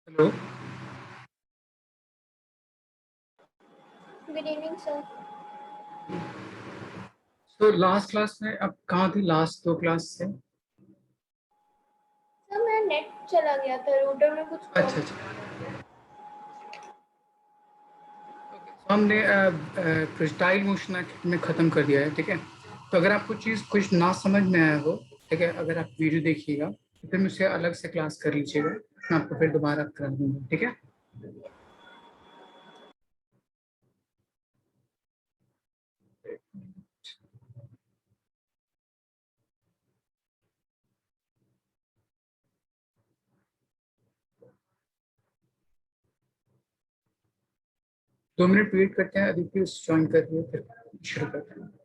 Hello. Good evening sir. तो last class में अब कहाँ थी? लास्ट दो क्लास से सर मेरा नेट चला गया था, रूटर में कुछ अच्छा प्रॉब्लम। अच्छा। तो हमने प्रोजेक्टाइल मोशन में ख़त्म कर दिया है, ठीक है। तो अगर आपको चीज़ कुछ ना समझ में आया हो, ठीक है, अगर आप वीडियो देखिएगा तो फिर मुझसे अलग से क्लास कर लीजिएगा, मैं आपको फिर दोबारा करा दूंगा, ठीक है। 2 मिनट वेट करते हैं, अदिति ज्वाइन कर रही है, फिर शुरू करते हैं।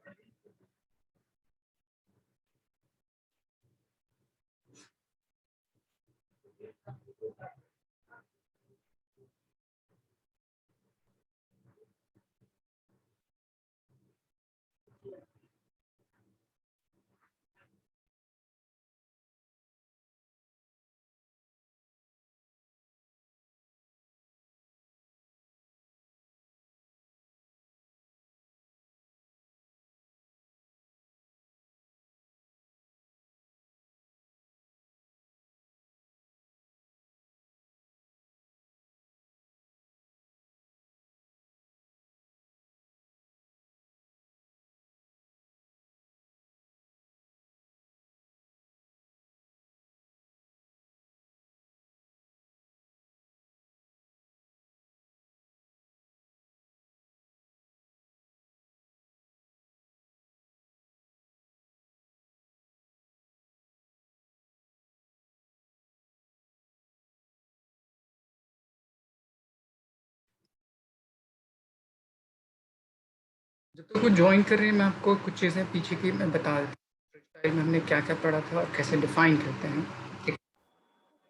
जब तक वो ज्वाइन कर रहे हैं, मैं आपको कुछ चीज़ें पीछे की मैं बता देता हूँ। प्रोजेक्टाइल में हमने क्या क्या पढ़ा था और कैसे डिफाइन करते हैं, ठीक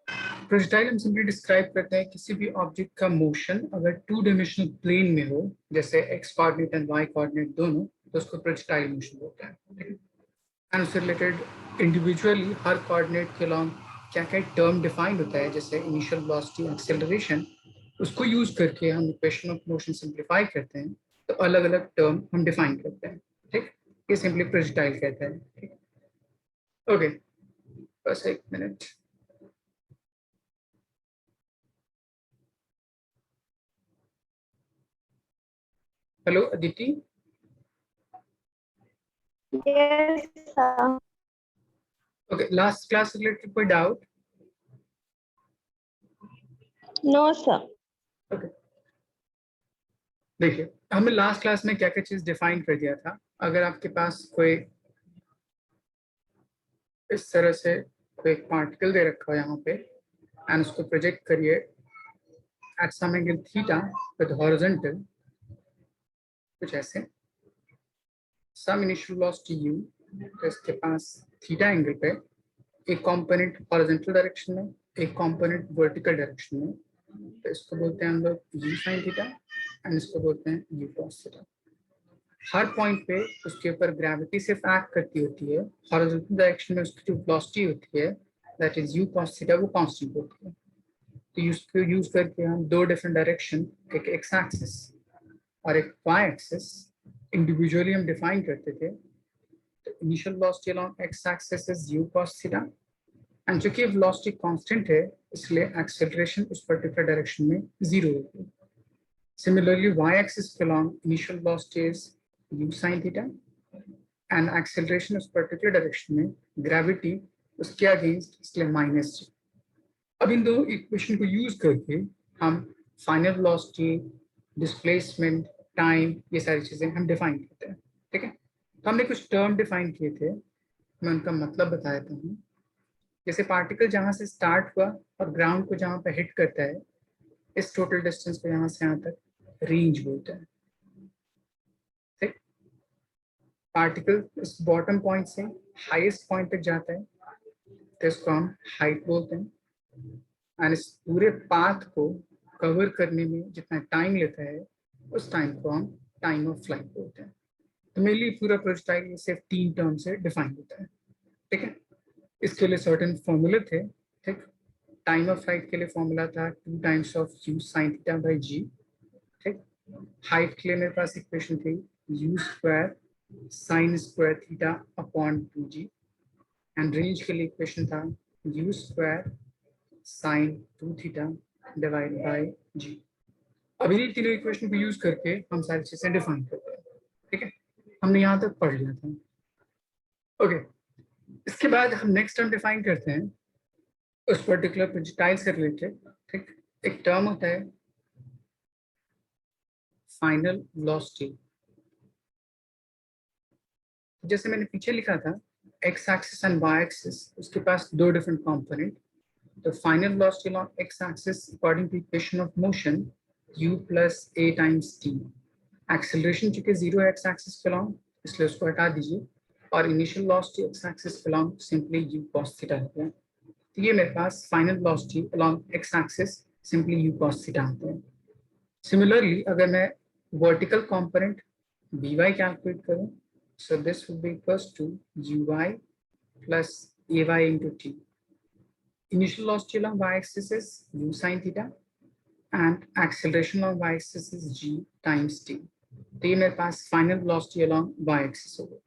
है। प्रोजेक्टाइल हम सिंपली डिस्क्राइब करते हैं किसी भी ऑब्जेक्ट का मोशन अगर 2 डायमेंशनल प्लेन में हो, जैसे x coordinate and y coordinate दोनों, तो उसको प्रोजेक्टाइल मोशन बोलते हैं, ठीक है। एंड उससे रिलेटेड इंडिविजुअली हर कोऑर्डिनेट के अलॉन्ग क्या क्या टर्म डिफाइंड होता है, जैसे इनिशियल वेलोसिटी, एक्सेलरेशन, उसको यूज करके हम इक्वेशन ऑफ मोशन सिंप्लीफाई करते हैं, तो अलग अलग टर्म हम डिफाइन करते हैं, ठीक। ये सिंपली प्रोजेक्टाइल कहता है, ठीक। ओके, बस एक minute. Hello Aditi. Yes sir. Okay, last class से रिलेटेड कोई डाउट? No sir. ओके, देखिए हमने लास्ट क्लास में क्या क्या चीज डिफाइन कर दिया था। अगर आपके पास कोई इस तरह से कोई एक पार्टिकल दे रखा हो यहाँ पे, एंड उसको प्रोजेक्ट करिए at some angle theta with horizontal, कुछ ऐसे सम इनिशियल वेलोसिटी u, तो इसके पास थीटा एंगल पे एक कंपोनेंट हॉरिजॉन्टल डायरेक्शन में, एक कंपोनेंट वर्टिकल डायरेक्शन में, तो इसको बोलते हैं हम लोग u sin थीटा एंड इसको बोलते हैं u cos थीटा। हर पॉइंट पे उसके ऊपर ग्रेविटी सिर्फ एक्ट करती होती है, हॉरिजॉन्टल डायरेक्शन में उसकी जो वेलोसिटी होती है that is u cos theta, वो कांस्टेंट होती है। तो इसको यूज करके हम दो डिफरेंट डायरेक्शन, एक एक्स एक्सिस और एक वाई एक्सिस, इंडिविजुअली हम डिफाइन करते थे। तो initial velocity along x axis is u cos theta, and चूंकि वेलोसिटी कांस्टेंट है इसलिए एक्सेलरेशन उस पर्टिकुलर डायरेक्शन में जीरो होती है। Similarly y axis along initial velocity is u sin theta and acceleration उस पर्टिकुलर डायरेक्शन में ग्रेविटी उसके अगेंस्ट, इसलिए माइनस जी। अब इन दो इक्वेशन को यूज करके हम फाइनल वेलोसिटी, डिस्प्लेसमेंट, टाइम, ये सारी चीजें हम डिफाइन करते हैं, ठीक है। तो हमने कुछ टर्म डिफाइन किए थे, मैं उनका मतलब बता देता हूँ। जैसे पार्टिकल जहां से स्टार्ट हुआ और ग्राउंड को जहां पर हिट करता है, इस टोटल डिस्टेंस को यहाँ से यहाँ तक रेंज बोलते हैं, ठीक। पार्टिकल इस बॉटम पॉइंट से हाईएस्ट पॉइंट तक जाता है तो इसको हम हाइट बोलते हैं, एंड इस पूरे पाथ को कवर करने में जितना टाइम लेता है उस टाइम को हम टाइम ऑफ फ्लाइट बोलते हैं। तो मेनली पूरा प्रोजेक्टाइल सिर्फ 3 टर्म से डिफाइन होता है, ठीक है। इसके लिए सर्टेन फॉर्मूले थे, ठीक। टाइम ऑफ फ्लाइट के लिए फॉर्मूला था 2 times of u sin theta by g। ठीक, हाइट के लिए मेरे पास इक्वेशन थी u square sine square theta upon 2g, and range के लिए इक्वेशन था u square sine 2 theta divide by g। अब इन्हीं तीनों इक्वेशन को यूज करके हम सारी चीजें डिफाइन करते हैं। ठीक है, हमने यहाँ तक पढ़ लिया था। ओके, इसके बाद हम नेक्स्ट टर्म डिफाइन करते हैं उस पर्टिकुलर प्रोजेक्टाइल से रिलेटेड। ठीक, एक टर्म होता है फाइनल वेलोसिटी। जैसे मैंने पीछे लिखा था x axis and y axis, उसके पास दो डिफरेंट कंपोनेंट। तो final velocity along x axis according to equation of motion u plus a times t। Acceleration चूंकि जीरो एक्स एक्सिस पे लॉन्ग, इसलिए उसको हटा दीजिए, और इनिशियल वेलोसिटी एक्स एक्सिस पे along simply u cos theta हो गया। तो ये मेरे पास final velocity along x axis simply u cos theta आता है। सिमिलरली अगर मैं वर्टिकल कंपोनेंट by कैलकुलेट करूं, so this would be equals to uy plus ay into t। Initial velocity along y-axis is u sin theta and acceleration along y-axis is g times t। तो ये मेरे पास final velocity along y-axis होगा।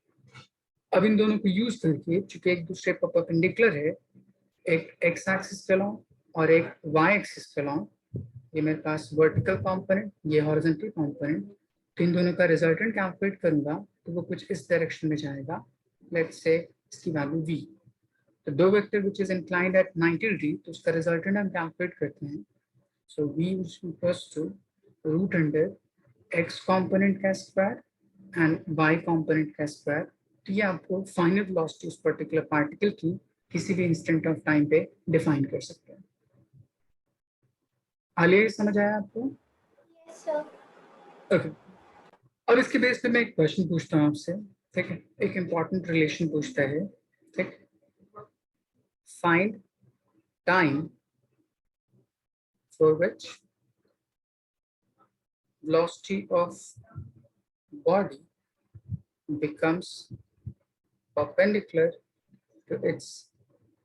अब इन दोनों को use करके, चूंकि एक दूसरे पर परपेंडिकुलर है, एक x एक्सिस पे लॉन्ग और एक y एक्सिस पे लॉन्ग, ये मेरे पास वर्टिकल कंपोनेंट, ये हॉरिजॉन्टल कंपोनेंट, तो इन दोनों का रिजल्टेंट कैलकुलेट करूंगा तो वो कुछ इस डायरेक्शन में जाएगा। लेट्स से इसकी वैल्यू v। तो दो vector which is inclined at 90 degree, तो उसका रिजल्टेंट हम कैलकुलेट करते हैं। So v equals to root under x component का स्क्वायर एंड y कंपोनेंट का स्क्वायर। तो ये आपको फाइनल वेलोसिटी उस पर्टिकुलर पार्टिकल की किसी भी इंस्टेंट ऑफ टाइम पे डिफाइन कर सकते हैं। आलिया समझ आया आपको? Yes, sir. ओके, अब इसके बेस पे मैं एक क्वेश्चन पूछता हूँ आपसे। ठीक है, एक इंपॉर्टेंट रिलेशन पूछता है। ठीक, find time for which velocity of body becomes perpendicular to its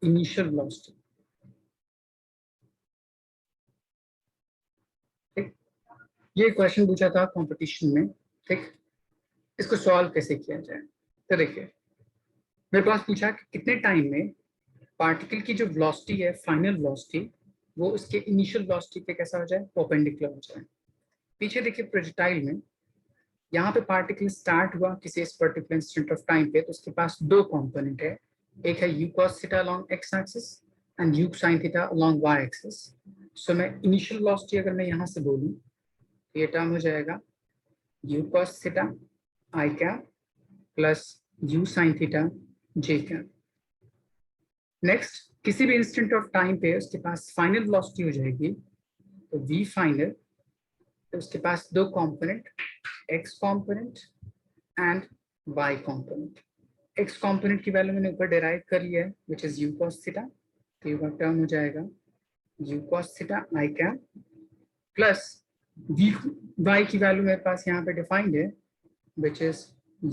initial velocity। ठीक, ये क्वेश्चन पूछा था कंपटीशन में। ठीक, इसको सॉल्व कैसे किया जाए? तो देखिए, मेरे पास पूछा कि कितने टाइम में पार्टिकल की जो वेलोसिटी है, फाइनल वेलोसिटी, वो उसके इनिशियल वेलोसिटी पे कैसा हो जाए, परपेंडिकुलर हो जाए। पीछे देखिए प्रोजेक्टाइल में, यहाँ पे पार्टिकल स्टार्ट हुआ किसी इस पर्टिकुलर इंस्टेंट ऑफ टाइम पे, तो उसके पास दो कंपोनेंट है, एक है u cos theta along x axis and u sin theta along y axis. So मैं इनिशियल वेलोसिटी अगर मैं यहाँ से बोलूँ तो ये टर्म हो जाएगा u cos theta i cap plus u sin theta j cap. Next, किसी भी इंस्टेंट ऑफ टाइम पे उसके पास फाइनल वेलोसिटी हो जाएगी, तो v फाइनल, तो उसके पास दो component, x component and y component. x component की वैल्यू मैंने ऊपर डिराइव कर लिया है, which is u cos theta. तो ये टर्म हो जाएगा u cos theta i cap plus y की वैल्यू मेरे पास यहाँ पे डिफाइंड है, which is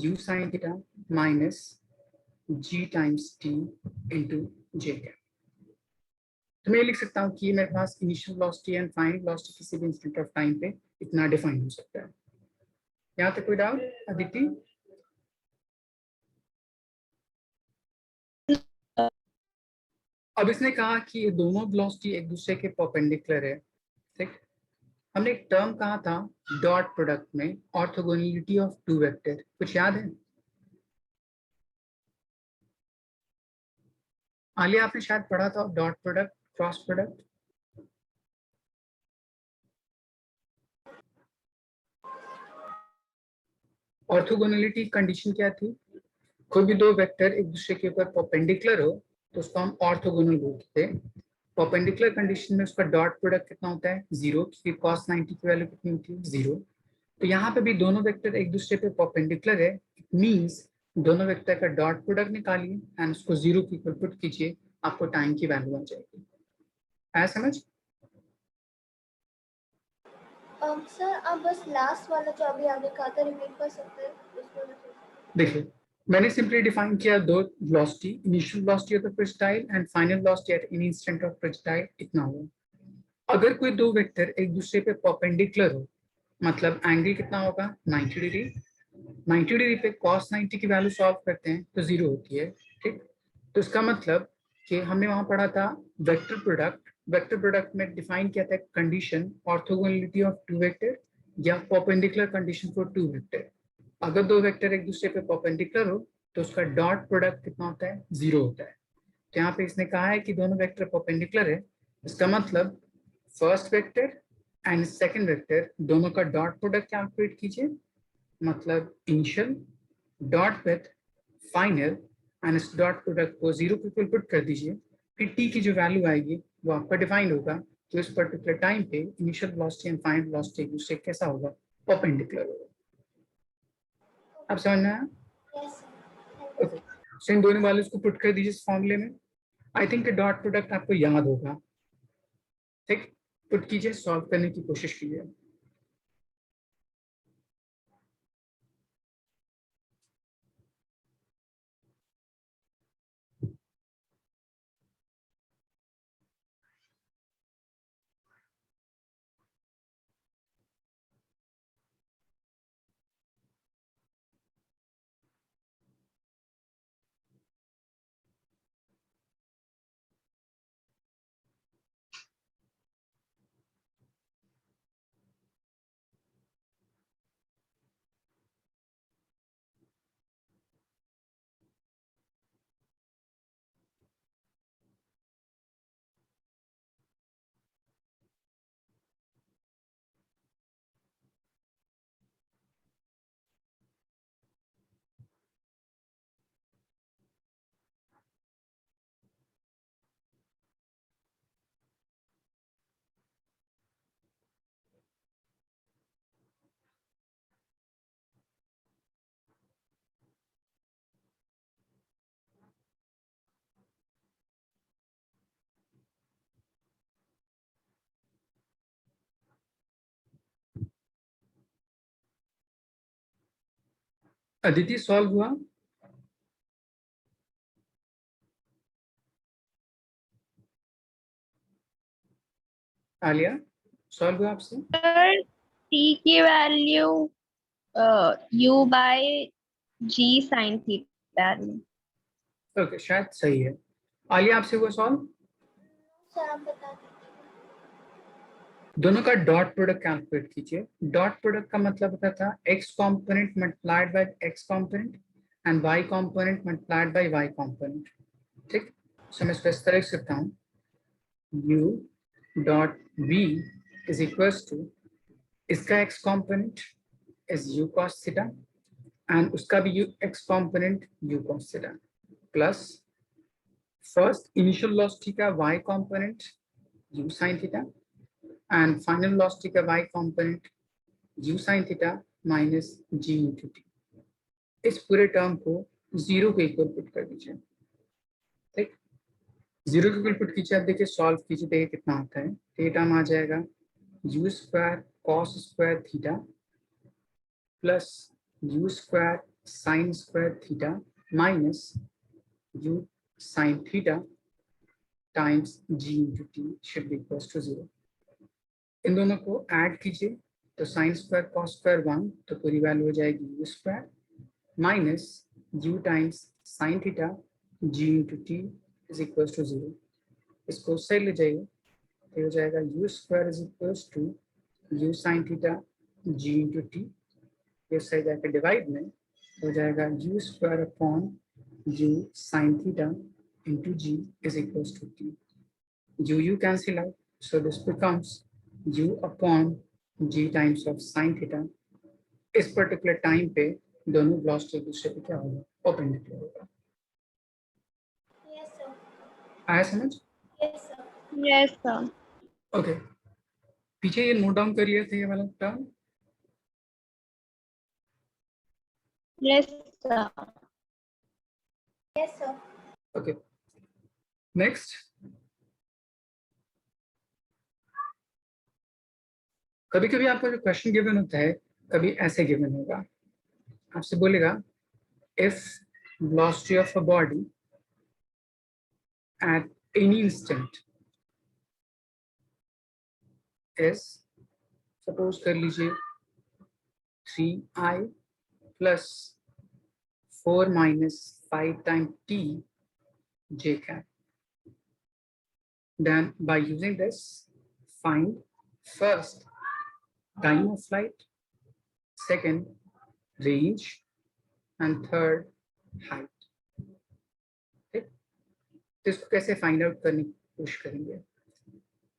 u sin theta minus g times t into j cap. तो मैं लिख सकता हूँ कि मेरे पास initial velocity and final velocity किसी भी इंस्टेंट ऑफ टाइम पे इतना डिफाइन हो सकता है। यहाँ तक कोई डाउट अदिति? अब इसने कहा कि ये दोनों वेलोसिटी एक दूसरे के परपेंडिकुलर है। ठीक, हमने एक टर्म कहा था डॉट प्रोडक्ट में, ऑर्थोगोनैलिटी ऑफ टू वेक्टर, कुछ याद है? आलिया आपने शायद पढ़ा था dot product, cross product. Orthogonality condition क्या थी? कोई भी दो वेक्टर एक दूसरे के ऊपर परपेंडिकुलर हो तो उसको हम ऑर्थोगोनल बोलते हैं। परपेंडिकुलर कंडीशन में उसका डॉट प्रोडक्ट कितना होता है, जीरो, क्योंकि cos 90 की वैल्यू कितनी होती है, जीरो। तो यहाँ पे भी दोनों वेक्टर एक दूसरे पे परपेंडिकुलर है, इट मींस दोनों वेक्टर का डॉट प्रोडक्ट निकालिए एंड उसको जीरो की इक्वल पुट कीजिए, आपको टाइम की वैल्यू आ जाएगी। आया समझ? सर आप बस लास्ट वाला जो अभी आगे कहा था रिपीट कर सकते हैं? देखिए, मैंने सिंपली डिफाइन किया दो velocity, initial velocity of the projectile and final velocity at any instant of projectile, इतना हुआ। अगर कोई दो वेक्टर एक दूसरे पे परपेंडिकुलर हो, मतलब एंगल कितना होगा 90 डिग्री, 90 डिग्री पे cos 90 की वैल्यू सॉल्व करते हैं तो 0 होती है। ठीक, तो इसका मतलब कि हमने वहां पढ़ा था वेक्टर प्रोडक्ट, वेक्टर प्रोडक्ट में डिफाइन किया था condition orthogonality of two vector या perpendicular condition for two vector. अगर दो वेक्टर एक दूसरे पे परपेंडिकुलर हो तो उसका डॉट प्रोडक्ट कितना होता है, 0 होता है। तो यहाँ पे इसने कहा है कि दोनों वेक्टर परपेंडिकुलर है, इसका मतलब first vector and second vector दोनों का डॉट प्रोडक्ट कैलकुलेट कीजिए, मतलब initial dot with final and इस डॉट प्रोडक्ट को 0 पे इक्वल पुट कर दीजिए, फिर टी की जो वैल्यू आएगी वो आपका डिफाइंड होगा। तो इस पर्टिकुलर टाइम पे initial velocity and final velocity एक दूसरे कैसा होगा, परपेंडिकुलर होगा। अब समझ में आया? ओके, सो इन दोनों वैल्यूज को पुट कर दीजिए इस फॉर्मूले में। आई थिंक डॉट प्रोडक्ट आपको याद होगा। ठीक, पुट कीजिए, सॉल्व करने की कोशिश कीजिए। अदिति सॉल्व हुआ? आलिया सॉल्व हुआ आपसे? सर टी की value u by g sine theta. Okay, शायद सही है। आलिया आपसे हुआ सॉल्व? सर आप बता दीजिए। दोनों का डॉट प्रोडक्ट कैलकुलेट कीजिए। डॉट प्रोडक्ट का मतलब होता था x component multiplied by x component and y component multiplied by y component. ठीक, सो मैं इसको इस तरह से लिखता हूँ, u dot v is equals to, इसका x component is u cos theta and उसका भी x component u cos theta plus first initial velocity का y component u sin theta and final velocity का y component u sin theta minus g into t। इस पूरे term को 0 के equal put कर दीजिए। ठीक, 0 के इक्वल पुट कीजिए, आप देखिए सॉल्व कीजिए, देखिए कितना आता है। तो ये टर्म आ जाएगा u square cos square theta plus u square sin square theta minus u sin theta times g into t should be equals to 0। इन दोनों को ऐड कीजिए तो साइन स्क्वायर कॉस स्क्वायर 1, तो पूरी वैल्यू हो जाएगी u square minus u times sine theta g into t is equal to 0। इसको सही ले जाइए तो हो जाएगा u square is equal to u sine theta g into t, ये सही जाकर डिवाइड में हो जाएगा u square upon u sine theta into g is equal to t. U cancel out, so this becomes u upon g times of sin theta। इस particular time पे दोनों velocity एक दूसरे पे क्या होगा, परपेंडिकुलर होगा। Yes sir. आया समझ? Yes sir. Yes sir. Okay, पीछे ये नोट डाउन कर लिया था ये वाला term. Yes sir. Yes sir. Okay, next, कभी कभी आपका जो क्वेश्चन गिवन होता है कभी ऐसे गिवन होगा, आपसे बोलेगा if velocity of a body at any instant is, suppose कर लीजिए 3I plus 4 minus 5 times t j cap. Then by using this, find first time of flight, second range, and third height. ठीक, तो इसको कैसे find out करने की कोशिश करेंगे?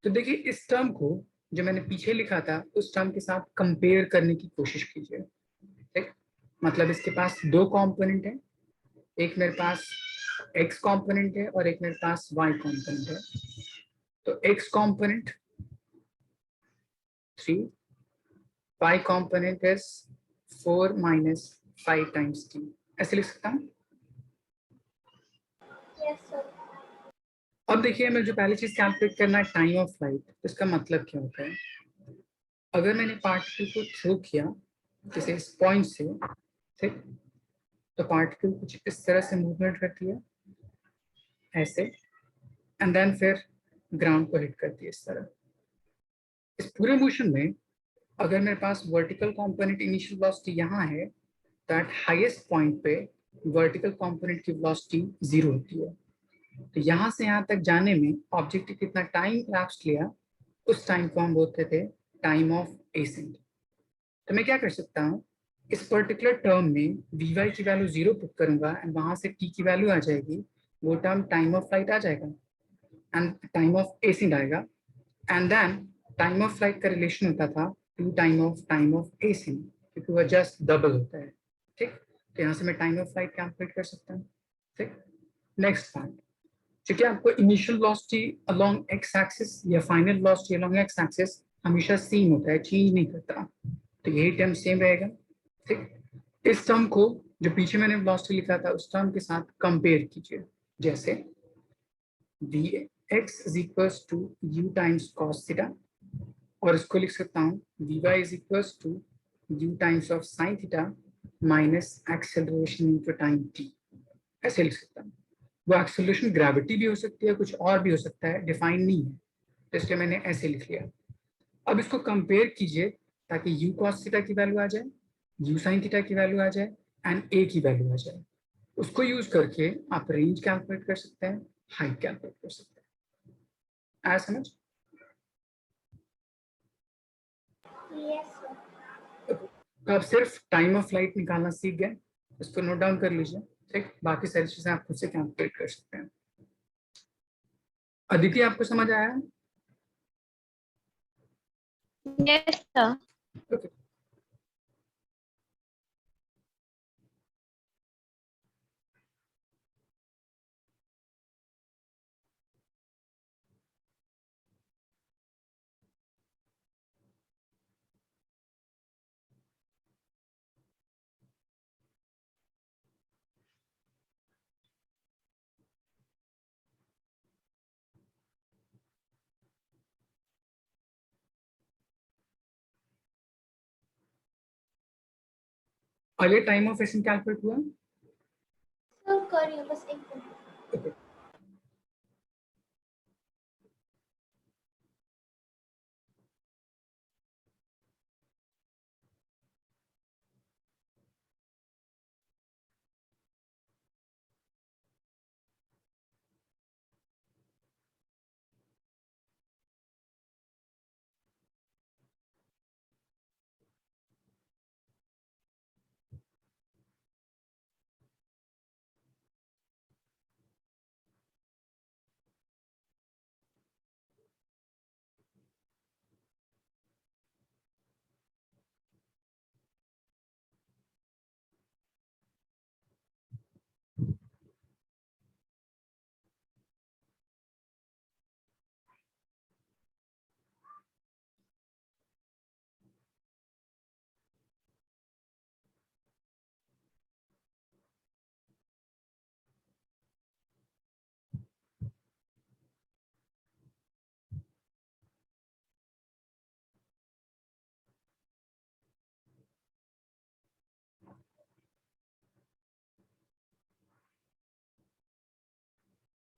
तो देखिए, इस टर्म को जो मैंने पीछे लिखा था उस टर्म के साथ कंपेयर करने की कोशिश कीजिए। ठीक, मतलब इसके पास दो कंपोनेंट है, एक मेरे पास x कंपोनेंट है और एक मेरे पास y कंपोनेंट है। तो x component 3, y component is 4 minus 5 times t, ऐसे लिख सकता हूँ। Yes, sir. अब देखिए, मैं जो पहली चीज कैलकुलेट करना है टाइम ऑफ फ्लाइट, तो इसका मतलब क्या होता है? अगर मैंने पार्टिकल को थ्रो किया किसी इस पॉइंट से, ठीक, तो पार्टिकल कुछ इस तरह से मूवमेंट करती है ऐसे, एंड देन फिर ग्राउंड को हिट करती है इस तरह। इस पूरे मोशन में अगर मेरे पास वर्टिकल कंपोनेंट इनिशियल वेलोसिटी यहाँ है, तो एट हाईएस्ट पॉइंट पे वर्टिकल कंपोनेंट की वेलोसिटी 0 होती है। तो यहाँ से यहाँ तक जाने में ऑब्जेक्ट कितना टाइम लैप्स लिया, उस टाइम को हम बोलते थे टाइम ऑफ एसेंट। तो मैं क्या कर सकता हूँ, इस पर्टिकुलर टर्म में वी की वैल्यू 0 पुट करूंगा एंड वहां से टी की वैल्यू आ जाएगी, वो टर्म टाइम ऑफ फ्लाइट आ जाएगा एंड टाइम ऑफ एसेंट आएगा, and then time of flight का रिलेशन होता था टू टाइम ऑफ एसेंट, क्योंकि वह जस्ट डबल होता है। ठीक, तो यहाँ से मैं टाइम ऑफ फ्लाइट कैलकुलेट कर सकता हूँ। ठीक, नेक्स्ट पार्ट, क्योंकि आपको initial velocity along x axis या final velocity along x axis हमेशा सेम होता है, चेंज नहीं करता, तो यही टर्म सेम रहेगा। ठीक, इस टर्म को जो पीछे मैंने वेलोसिटी लिखा था उस टर्म के साथ कंपेयर कीजिए, जैसे vx is equals to u times cos theta, और इसको लिख सकता हूँ vy is equals to u times of sin theta minus acceleration into time t, ऐसे लिख सकता हूँ। वो एक्सेलरेशन ग्रेविटी भी हो सकती है, कुछ और भी हो सकता है, डिफाइन नहीं है, तो इसलिए मैंने ऐसे लिख लिया। अब इसको कंपेयर कीजिए ताकि u cos थीटा की वैल्यू आ जाए, u sin थीटा की वैल्यू आ जाए एंड a की वैल्यू आ जाए। उसको यूज करके आप रेंज कैलकुलेट कर सकते हैं, हाइट कैलकुलेट कर सकते हैं। आया समझ? Yes, sir. तो आप सिर्फ टाइम ऑफ फ्लाइट निकालना सीख गए, इसको नोट डाउन कर लीजिए। ठीक, बाकी सारी चीजें आप खुद से कैलकुलेट कर सकते हैं। अदिति, आपको समझ आया? Yes, sir. ओके, अगले टाइम ऑफ एशन कैलकुलेट हुआ? Sir, करिए बस एक minute. Okay,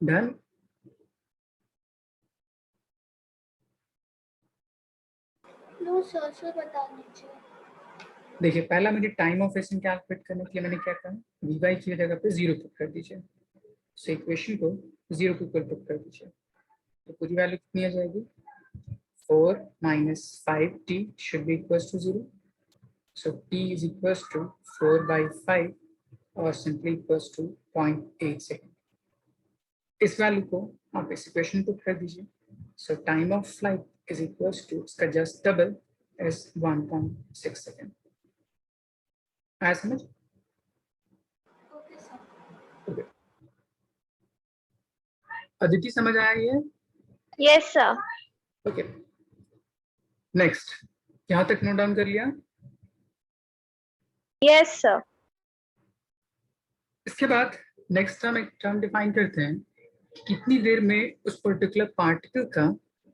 done. No sir, sir बता दीजिए। देखिए पहला मुझे टाइम ऑफ रेसिंग कैलकुलेट करने के लिए मैंने क्या कहा, वी बाई की जगह पे 0 पुट कर दीजिए। सो इक्वेशन को 0 के ऊपर पुट कर दीजिए, तो पूरी वैल्यू कितनी आ जाएगी, 4 minus 5t should be equals to 0. So t is equals to 4 by 5 or simply equals to 0.8 second. इस वैल्यू को आप इस इक्वेशन पुट कर दीजिए। So time of flight is equals to, इसका जस्ट डबल इज 1.6 सेकेंड। आया समझ? Okay sir. Okay, Aditi समझ आया ये? Yes sir. ओके, नेक्स्ट, यहां तक नोट डाउन कर लिया? Yes sir. इसके बाद नेक्स्ट हम एक टर्म डिफाइन करते हैं कि कितनी देर में उस पर्टिकुलर पार्टिकल का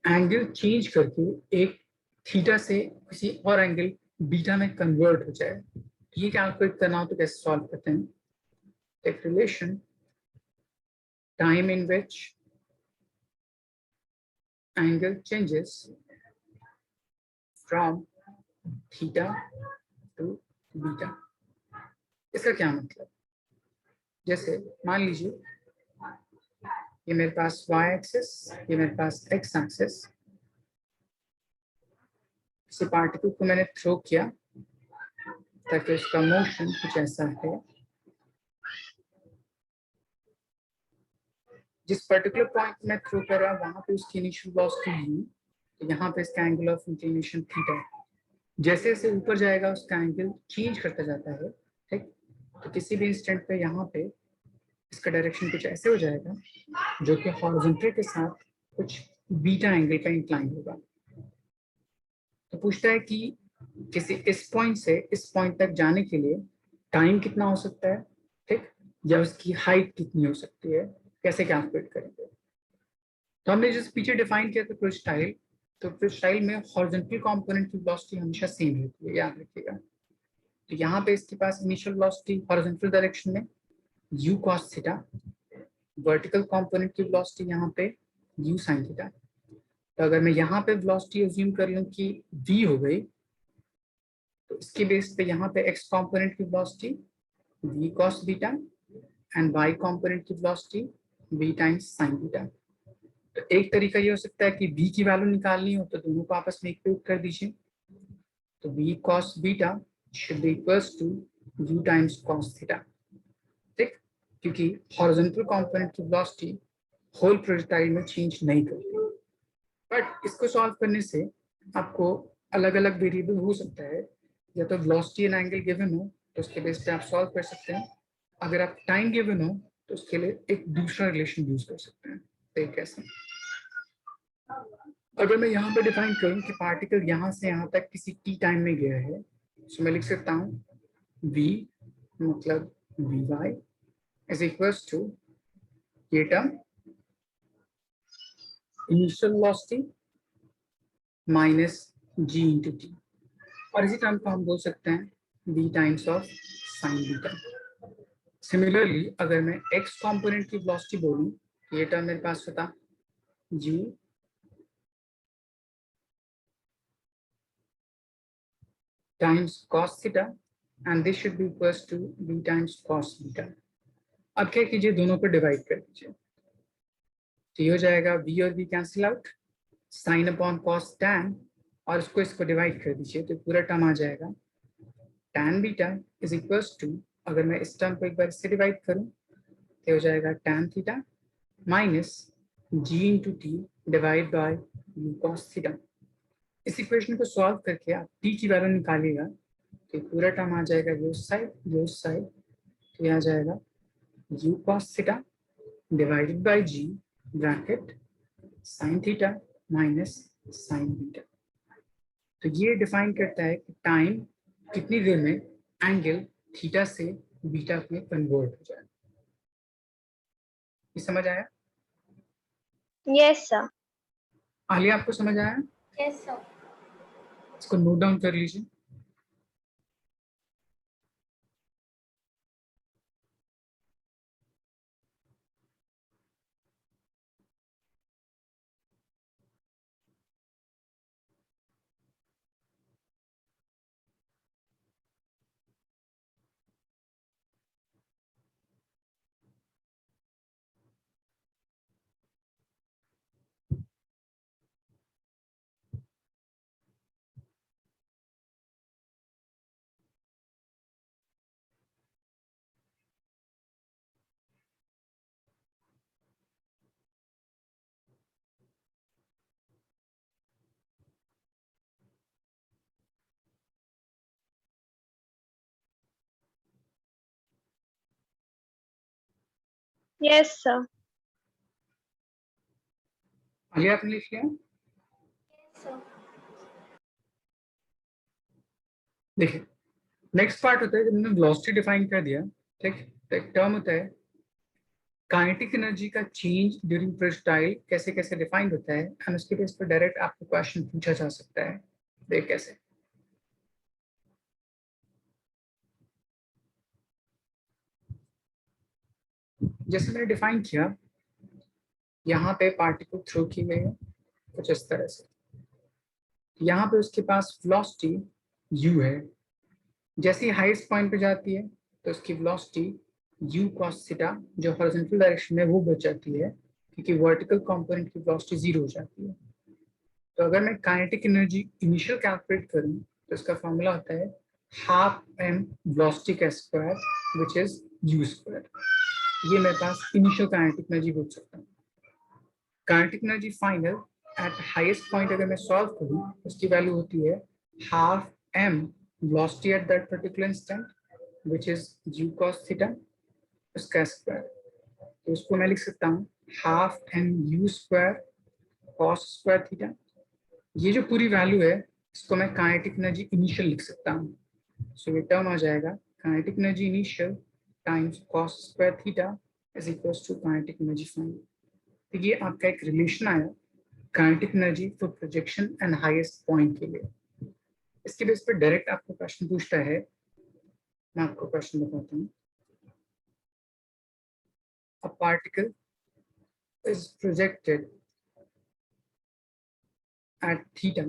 एंगल चेंज करके एक थीटा से किसी और एंगल बीटा में कन्वर्ट हो जाए। ये कैलकुलेट करना हो तो कैसे सॉल्व करते हैं, एक relation time in which angle changes from theta two beta. इसका क्या मतलब, जैसे मान लीजिए ये मेरे पास y एक्सिस, ये मेरे पास x एक्सिस, किसी पार्टिकल को मैंने थ्रो किया ताकि उसका मोशन कुछ ऐसा है। जिस पर्टिकुलर पॉइंट में थ्रो कर रहा हूं वहां पे उसकी इनिशियल वेलोसिटी u, तो यहाँ पे इसका एंगल ऑफ इंक्लिनेशन थीटा है। जैसे जैसे ऊपर जाएगा उसका एंगल चेंज करता जाता है, ठीक। तो किसी भी इंस्टेंट पे यहाँ पे इसका डायरेक्शन कुछ ऐसे हो जाएगा जो कि हॉरिजॉन्टल के साथ कुछ बीटा एंगल का इंक्लाइन होगा। तो पूछता है कि किसी इस पॉइंट से इस पॉइंट तक जाने के लिए टाइम कितना हो सकता है, ठीक, या उसकी हाइट कितनी हो सकती है, कैसे कैलकुलेट करेंगे। तो हमने जिस पीछे डिफाइन किया था प्रोजेक्टाइल, तो प्रोजेक्टाइल में हॉरिजॉन्टल कंपोनेंट की वेलोसिटी हमेशा सेम रहती है, याद रखिएगा। तो यहाँ पे इसके पास इनिशियल वेलोसिटी हॉरिजॉन्टल डायरेक्शन में u cos theta, vertical component की वेलोसिटी यहाँ पे u sin थीटा। तो अगर मैं यहाँ पे वेलोसिटी अज्यूम कर लूँ कि v हो गई, तो इसके बेस पे यहाँ पे x कंपोनेंट की velocity v cos beta and y component की velocity v times sin beta. तो एक तरीका ये हो सकता है कि v की वैल्यू निकालनी हो तो दोनों को आपस में इक्वेट कर दीजिए। तो v cos beta should be equals to u times cos theta, ठीक, क्योंकि हॉरिजॉन्टल कंपोनेंट की वेलोसिटी होल प्रोजेक्टाइल में चेंज नहीं करती। बट इसको सॉल्व करने से आपको अलग अलग वेरिएबल हो सकता है, या तो वेलोसिटी एंड एंगल गिवन हो तो उसके बेस पे आप सॉल्व कर सकते हैं। अगर आप टाइम गिवन हो तो उसके लिए एक दूसरा रिलेशन यूज कर सकते हैं। तो कैसे, अगर मैं यहाँ पे डिफाइन करूँ कि पार्टिकल यहाँ से यहाँ तक किसी टी टाइम में गया है, तो मैं लिख सकता हूँ v मतलब vy इज इक्वल्स टू ये term initial velocity minus g into T, और इसी टर्म को हम बोल सकते हैं v times of sign beta. Similarly अगर मैं x कंपोनेंट की वेलोसिटी बोलूं, ये टर्म मेरे पास होता u times cos theta and this should be equals to v times cos beta। अब क्या कीजिए, दोनों को डिवाइड कर दीजिए, तो ये हो जाएगा v और v cancel out, sine upon cos tan, और इसको डिवाइड कर दीजिए तो पूरा टर्म आ जाएगा tan beta is equals to, अगर मैं इस टर्म को एक बार इससे डिवाइड करूं तो हो जाएगा tan theta minus g into T divide by u cos theta. इस इक्वेशन को सॉल्व करके आप t की वैल्यू निकालिएगा तो पूरा टर्म आ जाएगा ये उस साइड, तो ये आ जाएगा u cos theta divided by g bracket sin theta minus sin beta. तो ये डिफाइन करता है कि टाइम कितनी देर में एंगल थीटा से बीटा में कन्वर्ट हो जाए। ये समझ आया? Yes sir. आलिया आपको समझ आया? Yes sir. इसको नोट डाउन कर लीजिए। Yes, sir. आलिया आपने लिख लिया? Yes, sir. देखिए नेक्स्ट पार्ट होता है जब हमने वेलोसिटी डिफाइन कर दिया, ठीक, तो एक टर्म होता है काइनेटिक एनर्जी का चेंज ड्यूरिंग प्रोजेक्टाइल, कैसे कैसे डिफाइन होता है, एंड उसके बेस पर डायरेक्ट आपको क्वेश्चन पूछा जा सकता है। देख कैसे, जैसे मैंने डिफाइन किया, यहाँ पे पार्टिकल थ्रो की गई है कुछ इस तरह से, यहाँ पे उसके पास वेलोसिटी u है, जैसे ही हाईएस्ट पॉइंट पे जाती है तो उसकी वेलोसिटी u cos थीटा जो हॉरिजॉन्टल डायरेक्शन में वो बच जाती है, क्योंकि वर्टिकल कंपोनेंट की वेलोसिटी जीरो हो जाती है। तो अगर मैं काइनेटिक एनर्जी इनिशियल कैलकुलेट करूं तो इसका फॉर्मूला होता है हाफ m वेलोसिटी का square which is u square. ये मेरे पास इनिशियल काइनेटिक एनर्जी बोल सकता हूँ। Kinetic energy final eight highest point अगर मैं सॉल्व करूं उसकी वैल्यू होती है half m velocity at that particular instant which is u cos theta उसका स्क्वायर। तो उसको मैं लिख सकता हूँ half m u square cos square theta. ये जो पूरी वैल्यू है इसको मैं काइनेटिक एनर्जी इनिशियल लिख सकता हूँ। सो ये टर्म आ जाएगा kinetic energy initial times cos square theta is equals to kinetic energy final. तो ये आपका एक रिलेशन आया kinetic energy for projection and highest point के लिए। इसके बेस पर डायरेक्ट आपको क्वेश्चन पूछता है, मैं आपको क्वेश्चन बताता हूँ। A particle is projected at theta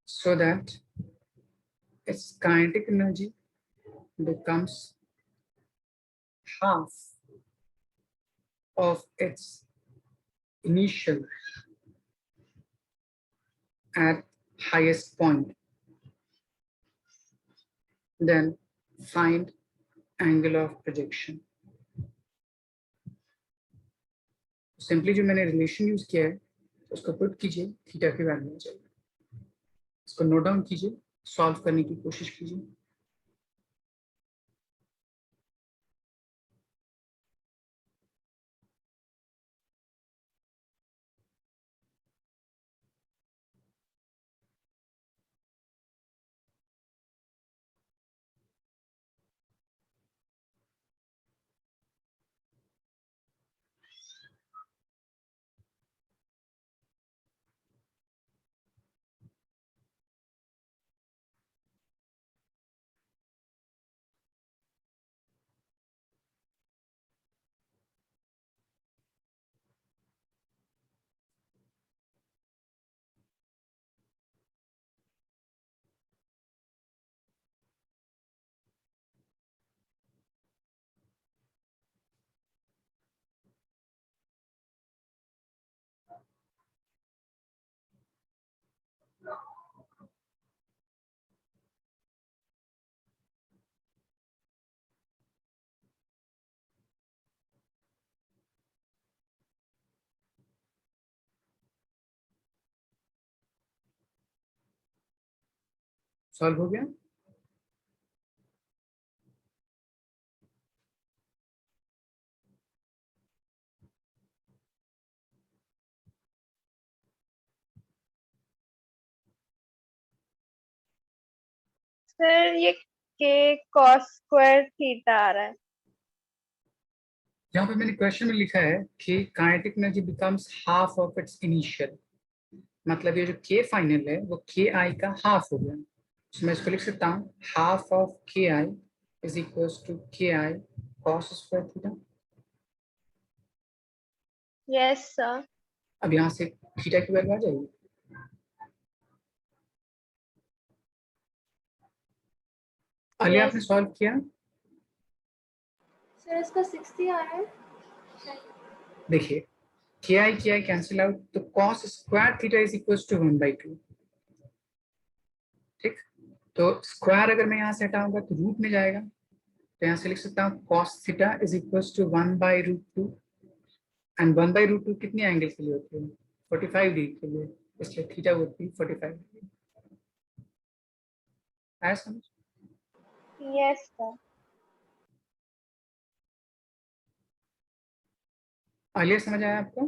so that its kinetic energy becomes half of its initial at highest point. Then find angle of projection. Simply जो मैंने रिलेशन यूज किया है उसको पुट कीजिए, थीटा की वैल्यू आ जाएगी। इसको नोट डाउन कीजिए, सॉल्व करने की कोशिश कीजिए। सॉल्व हो गया? सर ये k cos स्क्वायर थीटा आ रहा है। यहाँ पे मैंने क्वेश्चन में लिखा है कि kinetic energy becomes half of its initial, मतलब ये जो के फाइनल है वो के आई का हाफ हो गया। तो मैं इसको लिख सकता हूँ हाफ ऑफ के आई इज इक्वल्स टू के आई cos square theta. Yes sir. अब यहाँ से थीटा की वैल्यू आ जाएगी। अली आपने यस सॉल्व किया? सर इसका 60 आ रहा है। देखिए के आई कैंसिल आउट, तो cos square theta is equals to 1/2। ठीक, तो स्क्वायर अगर मैं यहाँ से हटाऊंगा तो रूट में जाएगा, तो यहाँ से लिख सकता हूँ cos theta is equals to 1/√2, and 1/√2 कितने एंगल के लिए होती है? 45 डिग्री के लिए, इसलिए थीटा वुड बी 45 डिग्री। आया समझ? Yes sir. आलिया समझ आया आपको?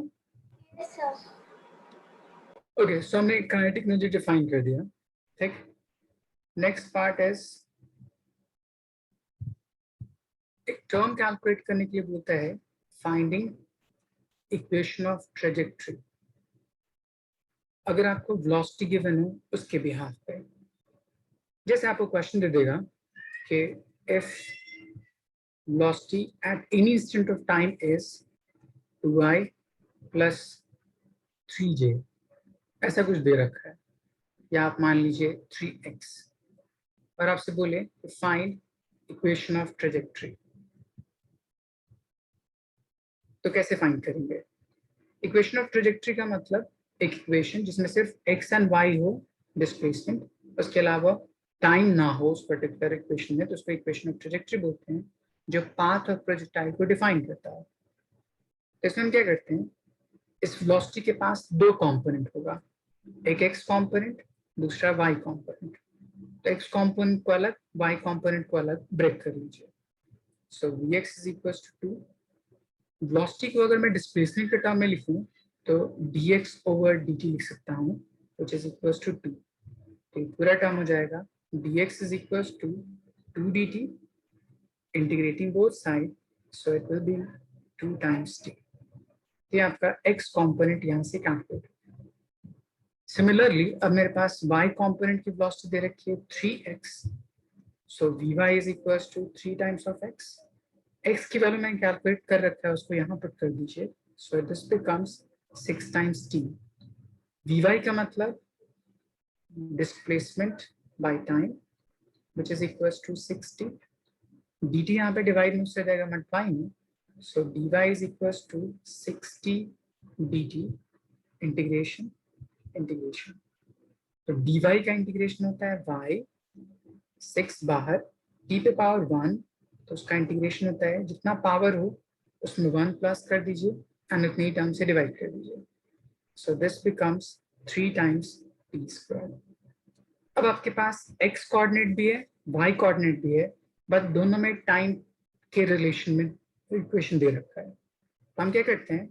Yes, sir. ओके, सो हमने काइनेटिक एनर्जी डिफाइन कर दिया, ठीक। नेक्स्ट पार्ट इज एक टर्म कैलकुलेट करने के लिए बोलता है फाइंडिंग इक्वेशन ऑफ ट्रेजेक्ट्री। अगर आपको वेलोसिटी गिवन हो उसके बिहाफ पे, जैसे आपको क्वेश्चन दे देगा कि if velocity at any instant of time is 2i plus 3j, ऐसा कुछ दे रखा है, या आप मान लीजिए 3x, और आपसे बोले फाइंड इक्वेशन ऑफ ट्रेजेक्ट्री, तो कैसे फाइंड करेंगे? इक्वेशन ऑफ ट्रेजेक्ट्री का मतलब एक इक्वेशन जिसमें सिर्फ x एंड y हो डिस्प्लेसमेंट, उसके अलावा टाइम ना हो उस पर्टिकुलर इक्वेशन में, तो उसको इक्वेशन ऑफ ट्रेजेक्ट्री बोलते हैं, जो पाथ ऑफ प्रोजेक्टाइल को डिफाइन करता है। तो इसमें हम क्या करते हैं, इस वेलोसिटी के पास दो कंपोनेंट होगा, एक x कंपोनेंट, दूसरा y कंपोनेंट। तो x कंपोनेंट को अलग, y कंपोनेंट को अलग ब्रेक कर लीजिए। So vx is equal to 2। Velocity को अगर मैं डिस्प्लेसमेंट के टर्म में लिखूं तो dx ओवर dt लिख सकता हूं, व्हिच इज इक्वल टू 2। तो पूरा टर्म हो जाएगा dx is equal to 2 dt, integrating both side, so it will be 2 times t। ये आपका x कंपोनेंट यहां से कैलकुलेट। सिमिलरली अब मेरे पास y कंपोनेंट की वेलोसिटी दे रखी है 3x, so vy is equal to 3 times of x। x की वैल्यू मैंने कैलकुलेट कर रखा है, उसको यहाँ पुट कर दीजिए, so this becomes 6 times t। vy का मतलब displacement by time, which is equal to 6t। dt यहाँ पे डिवाइड में उससे जाएगा मल्टीप्लाई में, so dy is equal to 6t dt integration integration. तो dy का इंटीग्रेशन होता है y, 6 बाहर, t पे पावर 1, तो उसका इंटीग्रेशन होता है जितना पावर हो उसमें 1 प्लस कर दीजिए एंड उतनी टर्म से डिवाइड कर दीजिए, so this becomes 3 times t square. अब आपके पास x कोऑर्डिनेट भी है, y कोऑर्डिनेट भी है, बट दोनों में टाइम के रिलेशन में इक्वेशन दे रखा है। तो हम क्या करते हैं,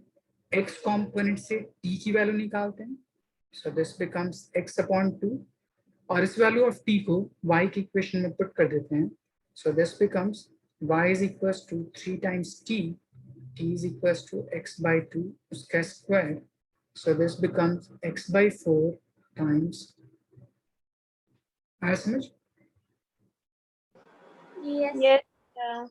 x कंपोनेंट से t की वैल्यू निकालते हैं, सो दिस बिकम्स x अपॉन 2, और इस वैल्यू ऑफ t को y की इक्वेशन में पुट कर देते हैं, सो this becomes y is equals to 3 times t is equals to x by 2 उसका square, so this becomes x by 4 times। आया समझ? Yes. Yes, sir.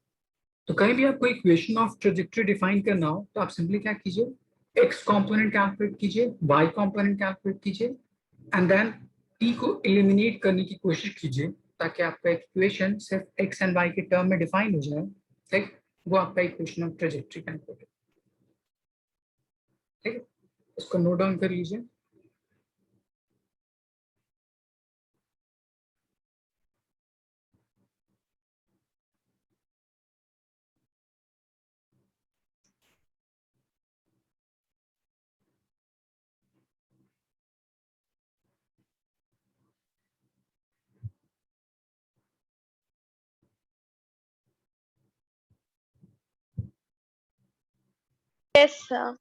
तो कहीं भी आपको इक्वेशन ऑफ ट्रेजेक्टरी डिफाइन करना हो तो आप सिंपली क्या कीजिए, x कंपोनेंट कैलकुलेट कीजिए, y कंपोनेंट कैलकुलेट कीजिए, एंड देन t को एलिमिनेट करने की कोशिश कीजिए, ताकि आपका इक्वेशन सिर्फ x एंड y के टर्म में डिफाइन हो जाए, ठीक। वो आपका इक्वेशन ऑफ ट्रेजेक्टरी कैलकुलेट है, ठीक है। उसको नोट डाउन कर लीजिए। Yes, sir.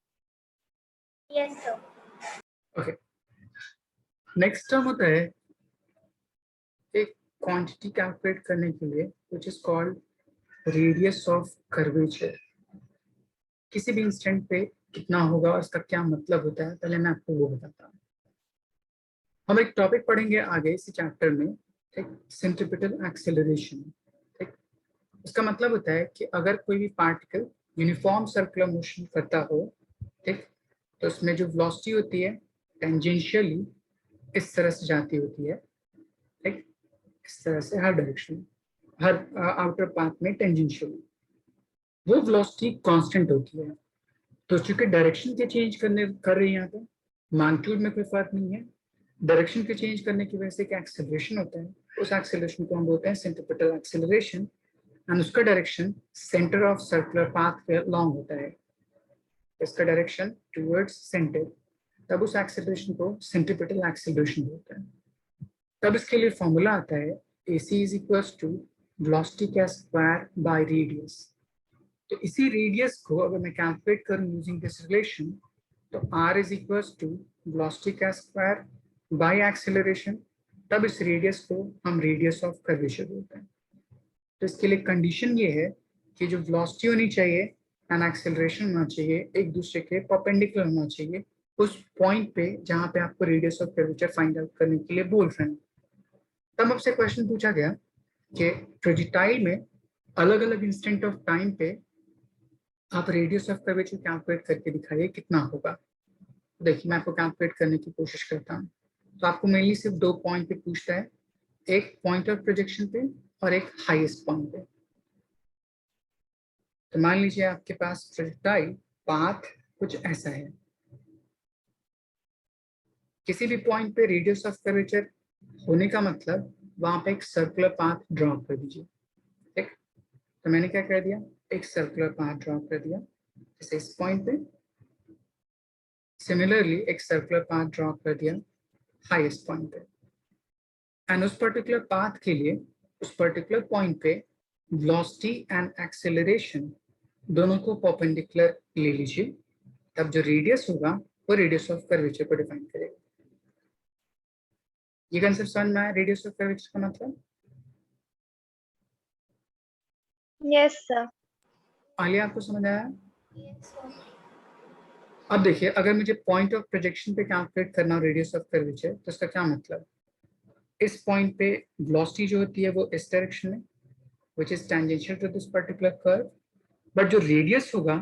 Yes, sir. Okay, next term होता है एक क्वांटिटी कैलकुलेट करने के लिए, which is called radius of curvature. किसी भी इंस्टेंट पे कितना होगा और उसका क्या मतलब होता है, पहले मैं आपको वो बताता हूँ। हम एक टॉपिक पढ़ेंगे आगे इसी चैप्टर में, ठीक, सेंट्रीपिटल एक्सेलरेशन, ठीक। उसका मतलब होता है कि अगर कोई भी पार्टिकल यूनिफॉर्म सर्कुलर मोशन करता हो, ठीक, तो उसमें जो वेलोसिटी होती है टेंजेंशियली इस तरह से जाती होती है, ठीक, इस तरह से हर डायरेक्शन, हर आउटर पाथ में टेंजेंशियली वो वेलोसिटी कांस्टेंट होती है। तो चूंकि डायरेक्शन के चेंज कर रही है, यहाँ पे मैग्नीट्यूड में कोई फर्क नहीं है, डायरेक्शन के चेंज करने की वजह से एक एक्सेलरेशन होता है, उस एक्सेलरेशन को हम बोलते हैं सेंट्रीपिटल एक्सेलरेशन, एंड उसका direction centre of circular path के लॉन्ग होता है, इसका डायरेक्शन टुवर्ड्स सेंटर, तब उस एक्सेलरेशन को सेंट्रीपिटल एक्सेलरेशन बोलते हैं। तब इसके लिए फॉर्मूला आता है AC is equal to velocity का स्क्वायर बाय रेडियस। तो इसी रेडियस को अगर मैं कैलकुलेट करूं यूजिंग दिस रिलेशन, तो r is equals to velocity का स्क्वायर बाय एक्सेलरेशन, तब इस रेडियस को हम रेडियस ऑफ कर्वेचर बोलते हैं। तो इसके लिए कंडीशन ये है कि जो वेलोसिटी होनी चाहिए एंड एक्सेलरेशन होना चाहिए एक दूसरे के परपेंडिकुलर होना चाहिए उस पॉइंट पे जहां पे आपको radius of curvature find out करने के लिए बोल रहे हैं। तब आपसे क्वेश्चन पूछा गया कि प्रोजेक्टाइल में अलग अलग इंस्टेंट ऑफ टाइम पे आप रेडियस ऑफ कर्वेचर कैलकुलेट करके दिखाइए कितना होगा। देखिए मैं आपको कैलकुलेट करने की कोशिश करता हूँ। तो आपको मेनली सिर्फ 2 पॉइंट पे पूछता है, एक पॉइंट ऑफ प्रोजेक्शन पे और एक हाईएस्ट पॉइंट पे। तो मान लीजिए आपके पास प्रोजेक्टाइल पाथ कुछ ऐसा है, किसी भी पॉइंट पे रेडियस ऑफ कर्वेचर होने का मतलब वहां पे एक सर्कुलर पाथ ड्रॉ कर दीजिए। ठीक, तो मैंने क्या कर दिया, एक सर्कुलर पाथ ड्रॉ कर दिया जैसे इस पॉइंट पे। सिमिलरली एक सर्कुलर पाथ ड्रॉ कर दिया हाईएस्ट पॉइंट पे, एंड उस पर्टिकुलर पाथ के लिए उस पर्टिकुलर पॉइंट पे वेलोसिटी एंड एक्सेलरेशन दोनों को परपेंडिकुलर ले लीजिए, तब जो रेडियस होगा वो रेडियस ऑफ कर्वेचर को डिफाइन करेगा। ये कंसेप्ट समझ में आया रेडियस ऑफ कर्वेचर का मतलब? Yes sir. आलिया आपको समझ आया? Yes, sir. अब देखिए अगर मुझे पॉइंट ऑफ प्रोजेक्शन पे कैलकुलेट करना रेडियस ऑफ कर्वेचर, तो इसका क्या मतलब, इस पॉइंट पे वेलोसिटी जो होती है वो इस डायरेक्शन में which is tangential to this particular curve, but जो रेडियस होगा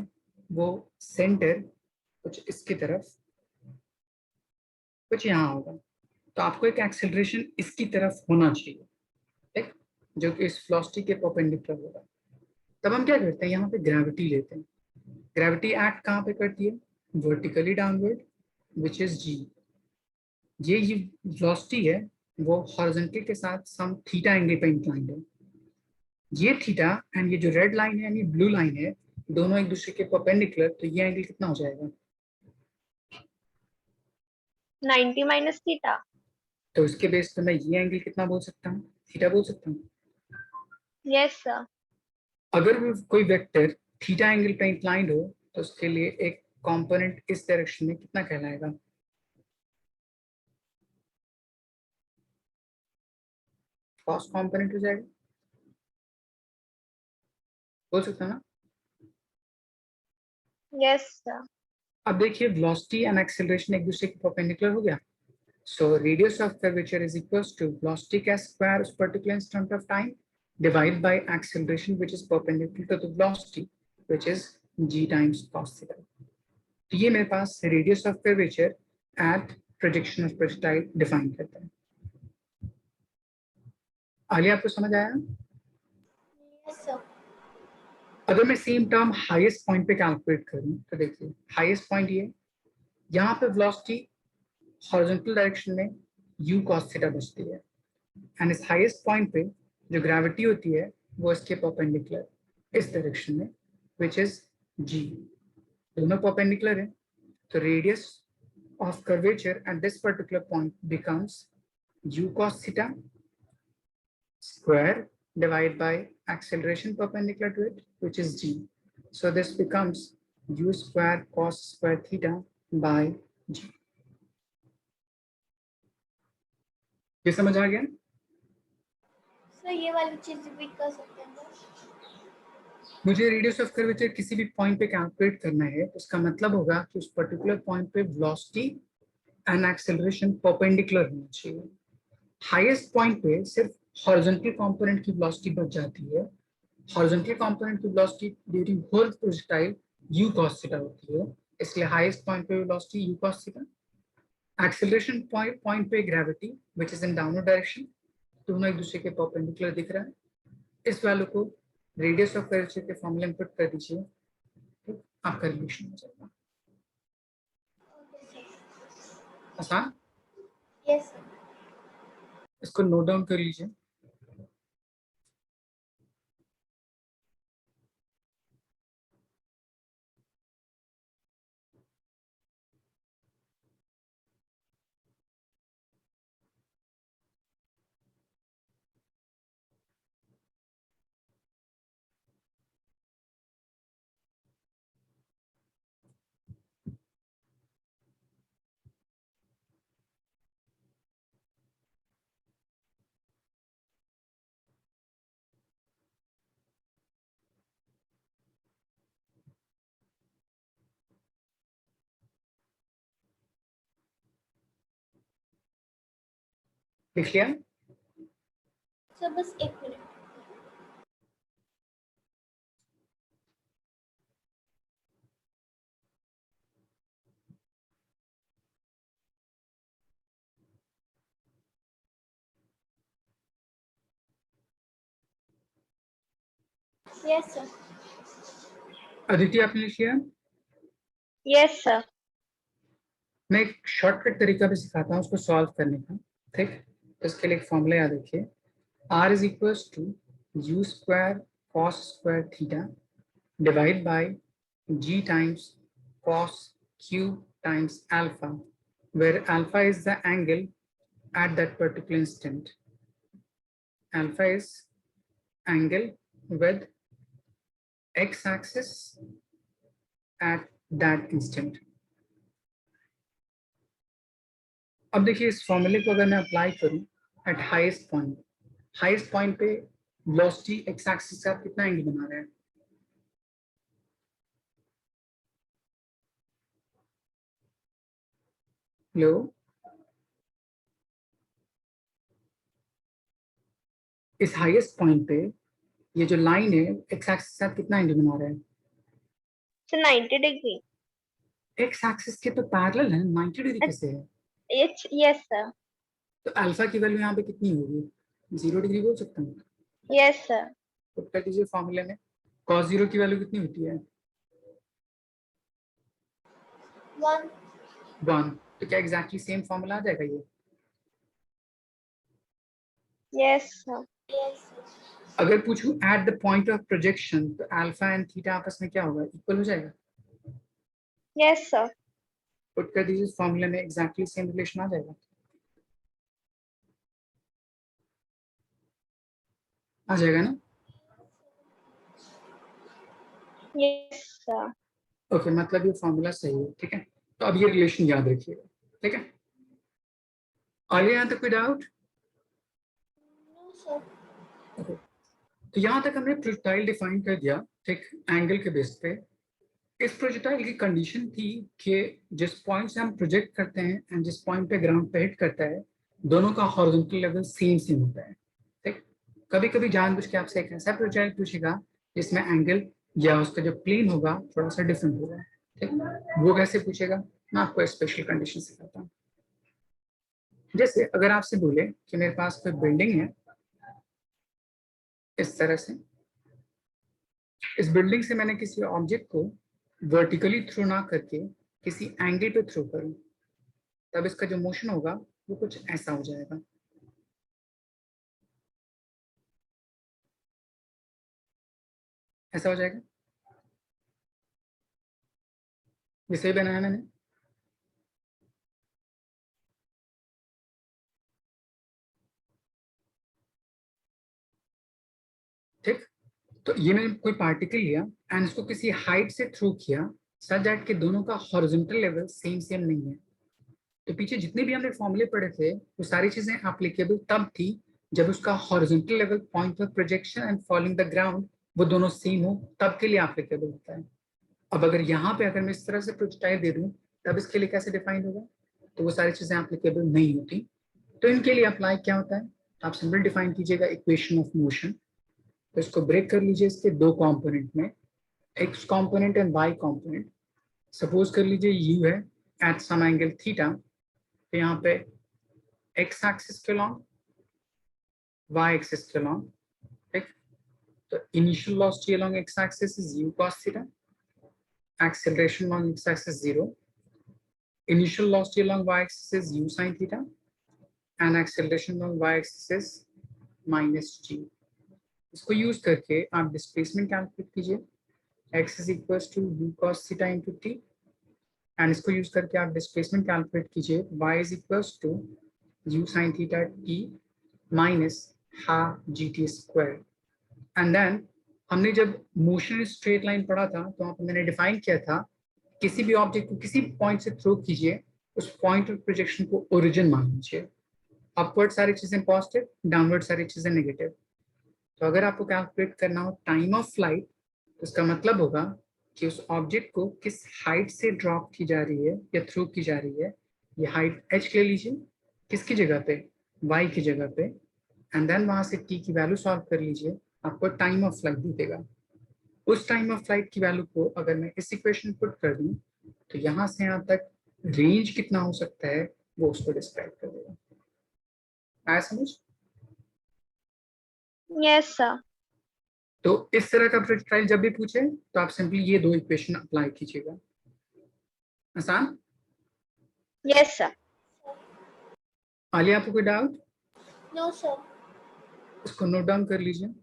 वो सेंटर कुछ इसकी तरफ कुछ यहाँ होगा। तो आपको एक एक्सेलरेशन इसकी तरफ होना चाहिए, ठीक, जो कि इस वेलोसिटी के परपेंडिकुलर होगा। तब हम क्या करते हैं, यहाँ पे ग्रेविटी लेते हैं। ग्रेविटी एक्ट कहाँ पे करती है, वर्टिकली डाउनवर्ड विच इज जी। ये वेलोसिटी है वो हॉरिजॉन्टल के साथ सम थीटा एंगल पे इंक्लाइंड है। ये थीटा एंड ये जो रेड लाइन है यानी ब्लू लाइन है दोनों एक दूसरे के परपेंडिकुलर, तो ये एंगल कितना हो जाएगा, 90 माइनस थीटा। तो उसके बेस पे मैं ये एंगल कितना बोल सकता हूँ, थीटा बोल सकता हूँ। Yes sir. अगर भी कोई वेक्टर थीटा एंगल पे इंक्लाइंड हो तो उसके लिए एक कंपोनेंट इस डायरेक्शन में कितना कहलाएगा, कॉस कंपोनेंट हो जाएगा, बोल सकता ना। Yes sir. अब देखिए वेलोसिटी एंड एक्सेलरेशन एक दूसरे के परपेंडिकुलर हो गया, so radius of curvature is equals to velocity का स्क्वायर उस particular instant of time divide by acceleration which is perpendicular to the velocity which is g times cos theta. तो ये मेरे पास radius of curvature at projection of projectile define करता है। आगे आपको समझ आया? Yes, sir. अगर मैं सेम टर्म हाईएस्ट पॉइंट पे कैलकुलेट करूं तो देखिए हाईएस्ट पॉइंट ये, यहाँ पे वेलोसिटी हॉरिजॉन्टल डायरेक्शन में u cos थीटा बचती है, एंड इस हाईएस्ट पॉइंट पे जो ग्रेविटी होती है वो इसके परपेंडिकुलर इस डायरेक्शन में व्हिच इज g, दोनों परपेंडिकुलर है। तो radius of curvature at this particular point becomes u cos theta square divided by acceleration perpendicular to it which is g. So this becomes u square cos square theta by g. ये समझ आ गया? Sir ये वाली चीज repeat कर सकते हैं ना? मुझे रेडियस ऑफ कर्वेचर किसी भी पॉइंट पे कैलकुलेट करना है तो उसका मतलब होगा कि उस पर्टिकुलर पॉइंट पे वेलोसिटी एंड एक्सेलरेशन परपेंडिकुलर होना चाहिए। हाईएस्ट पॉइंट पे सिर्फ हॉरिजॉन्टल कंपोनेंट की वेलोसिटी बच जाती है। हॉरिजॉन्टल कंपोनेंट की velocity during whole projectile u cos theta होती है, इसलिए हाईएस्ट पॉइंट पे velocity u cos theta. Acceleration point पे gravity which is in downward direction, दोनों एक दूसरे के परपेंडिकुलर दिख रहा है। इस वैल्यू को रेडियस ऑफ कर्वेचर के फॉर्मूले में पुट कर दीजिए, तो आपका रिलेशन हो जाएगा। आसान, यस सर। इसको नोट डाउन कर लीजिए। लिख लिया? सर बस एक मिनट। Yes sir. अदिति आपने लिख लिया? Yes sir. मैं एक शॉर्टकट तरीका भी सिखाता हूँ उसको सॉल्व करने का, ठीक? तो इसके लिए एक फॉर्मूला याद रखिए, r is equals to u square cos square theta divide by g times cos q times alpha, where alpha is the angle at that particular instant. Alpha is angle with x-axis at that instant. अब देखिए इस फॉर्मूले को अगर मैं apply करूं eight highest point पे velocity x axis के साथ कितना एंगल बना रहा है? हेलो, इस हाईएस्ट पॉइंट पे ये जो लाइन है एक्स एक्सिस के साथ कितना एंगल बना रहा है? Sir 90 degree. एक्स एक्सिस के तो पैरेलल है, 90 डिग्री कैसे है? Yes sir. तो अल्फा की वैल्यू यहाँ पे कितनी होगी? 0 डिग्री बोल सकता हूँ? Yes sir. तो कर दीजिए फॉर्मूले में, cos 0 की वैल्यू कितनी होती है? 1। तो क्या एग्जैक्टली सेम फॉर्मूला आ जाएगा ये? Yes sir. अगर पूछूं at the point of projection तो अल्फा एंड थीटा आपस में क्या होगा? इक्वल हो जाएगा? Yes sir. पुट कर दीजिए फॉर्मूले में, एग्जैक्टली सेम रिलेशन आ जाएगा? आ जाएगा ना? Yes sir. ओके, मतलब ये फॉर्मूला सही है, ठीक है? तो अब ये रिलेशन याद रखिएगा, ठीक है? और यहाँ तक कोई डाउट? ओके, तो यहाँ तक हमने प्रोजेक्टाइल डिफाइन कर दिया, ठीक, एंगल के बेस पे। इस प्रोजेक्टाइल की कंडीशन थी कि जिस पॉइंट से हम प्रोजेक्ट करते हैं एंड जिस पॉइंट पे ग्राउंड पे हिट करता है, दोनों का हॉरिजॉन्टल लेवल सेम होता है, ठीक? कभी कभी जानबूझ के आपसे एक ऐसा प्रोजेक्टाइल पूछेगा जिसमें एंगल या उसका जो प्लेन होगा थोड़ा सा डिफरेंट होगा, ठीक? वो कैसे पूछेगा मैं आपको स्पेशल कंडीशन सिखाता हूँ। जैसे अगर आपसे बोले कि मेरे पास कोई बिल्डिंग है इस तरह से, इस बिल्डिंग से मैंने किसी ऑब्जेक्ट को वर्टिकली थ्रो ना करके किसी एंगल पे थ्रो करूं, तब इसका जो मोशन होगा वो कुछ ऐसा हो जाएगा। ऐसा हो जाएगा। ये सही बनाया मैंने? ठीक, तो ये मैंने कोई पार्टिकल लिया एंड इसको किसी हाइट से थ्रो किया सच दैट कि दोनों का हॉरिजॉन्टल लेवल सेम नहीं है। तो पीछे जितने भी हमने फॉर्मूले पढ़े थे वो सारी चीजें एप्लीकेबल तब थी जब उसका horizontal level, point of projection and following the ground, वो दोनों सेम हो, तब के लिए एप्लीकेबल होता है। अब अगर यहाँ पे अगर मैं इस तरह से प्रोजेक्टाइल दे दूं तब इसके लिए कैसे डिफाइन होगा? तो वो सारी चीजें एप्लीकेबल नहीं होती। तो इनके लिए अप्लाई क्या होता है? आप सिंपल डिफाइन कीजिएगा इक्वेशन ऑफ मोशन। तो इसको ब्रेक कर लीजिए इसके दो कंपोनेंट में, x component and y component. Suppose कर लीजिए यू है एट सम एंगल थीटा, तो यहाँ पे एक्स एक्सिस के लॉन्ग, वाई एक्सिस के लॉन्ग, ठीक? तो initial velocity along x axis is u cos theta, acceleration along x axis 0, initial velocity along y axis is u sin theta, and acceleration along y axis is minus g. इसको use करके आप displacement calculate कीजिए, x is equals to u cos theta into t, and इसको use करके आप displacement calculate कीजिए, y is equals to u sin theta t minus half gt square. And then हमने जब मोशन स्ट्रेट लाइन पढ़ा था तो वहां पर मैंने डिफाइन किया था किसी भी ऑब्जेक्ट को किसी पॉइंट से थ्रो कीजिए, उस पॉइंट ऑफ प्रोजेक्शन को ओरिजिन मान लीजिए। अपवर्ड सारी चीजें पॉजिटिव, डाउनवर्ड सारी चीजें नेगेटिव। तो अगर आपको कैलकुलेट करना हो टाइम ऑफ फ्लाइट तो इसका मतलब होगा कि उस ऑब्जेक्ट को किस हाइट से ड्रॉप की जा रही है या थ्रो की जा रही है। ये हाइट h ले लीजिए, किसकी जगह पे? y की जगह पे, एंड देन वहां से t की वैल्यू सॉल्व कर लीजिए, आपको टाइम ऑफ फ्लाइट दे देगा। उस टाइम ऑफ फ्लाइट की वैल्यू को अगर मैं इस इक्वेशन पुट कर दूं तो यहाँ से यहाँ तक रेंज कितना हो सकता है वो उसको डिस्क्राइब कर देगा। आया समझ? Yes sir. तो इस तरह का प्रोजेक्टाइल जब भी पूछे तो आप सिंपली ये दो इक्वेशन अप्लाई कीजिएगा। आसान? Yes sir. आलिया, आपको कोई डाउट? No, sir. इसको नोट डाउन कर लीजिए।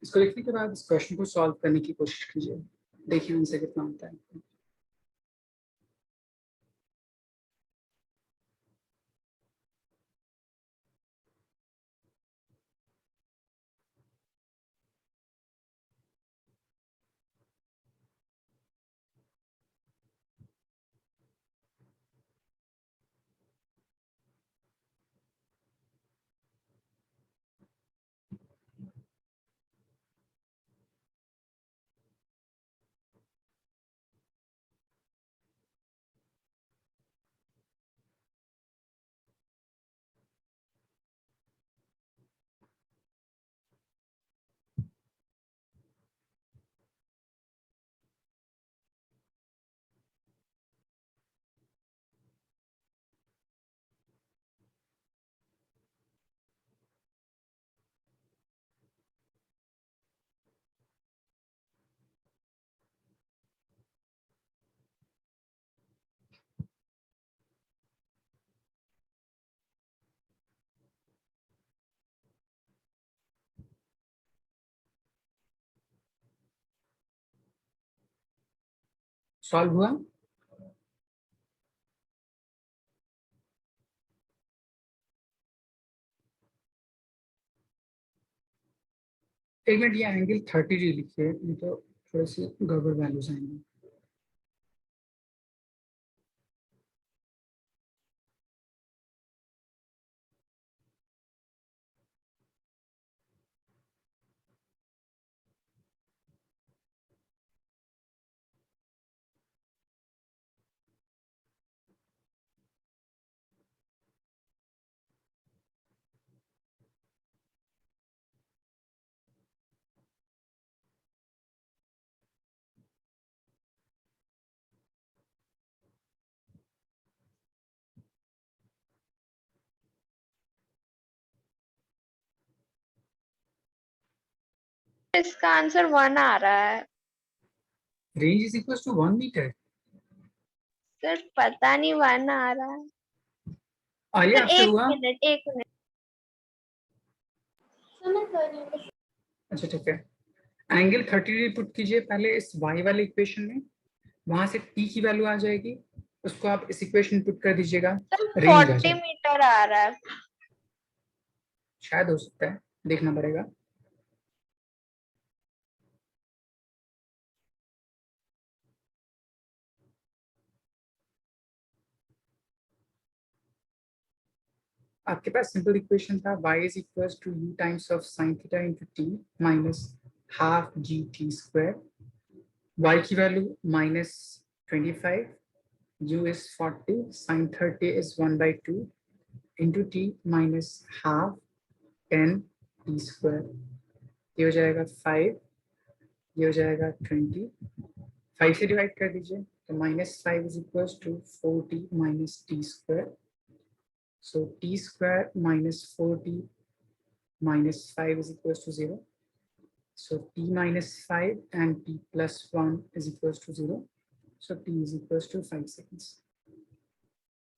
इसको लिखने के बाद इस क्वेश्चन को सॉल्व करने की कोशिश कीजिए, देखिए आंसर कितना होता है। सॉल्व हुआ? एक मिनट, ये एंगल 30 लिखिए, नहीं तो थोड़ी सी गड़बड़ वैल्यूज आएंगी। इसका आंसर 1 आ रहा है range is equal to 1 metre. Sir, पता नहीं 1 आ रहा है आलिया, सर। आपसे हुआ? एक मिनट। So मैं कर रही हूँ बस। अच्छा ठीक है, एंगल 30 पुट कीजिए पहले इस y वाले इक्वेशन में, वहां से t की वैल्यू आ जाएगी, उसको आप इस इक्वेशन पुट कर दीजिएगा, सर रेंज आ 40 जाएगी। मीटर आ रहा है। शायद हो सकता है, देखना पड़ेगा। आपके पास सिंपल इक्वेशन था y is equal to u times of sin theta into t minus half g t square, y की value -25, u is 40, sin 30 is 1/2 into t minus half 10 t square, ये हो जाएगा 5, ये हो जाएगा 20, 5 से डिवाइड कर दीजिए तो -5 is equals to 4t minus t square, so t square minus 4t minus 5 is equals to 0, so t minus 5 and t plus 1 is equals to 0, so t is equals to 5 seconds।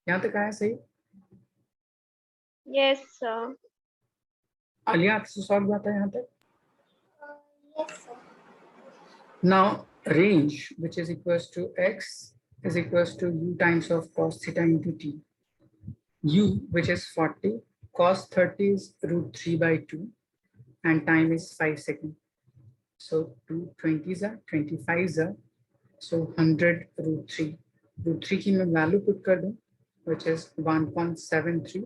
यहाँ तक आया सही? Yes sir. Alia, आपसे solve हुआ था यहाँ तक? Yes, sir. Now range, which is equals to x is equals to u times of cos theta into t. U, which is 40, cos 30 is root 3 by 2, and time is 5 seconds. So 2 20s are 25s are, so 100 root 3. Root 3 की मैं value put कर दूं, which is 1.73,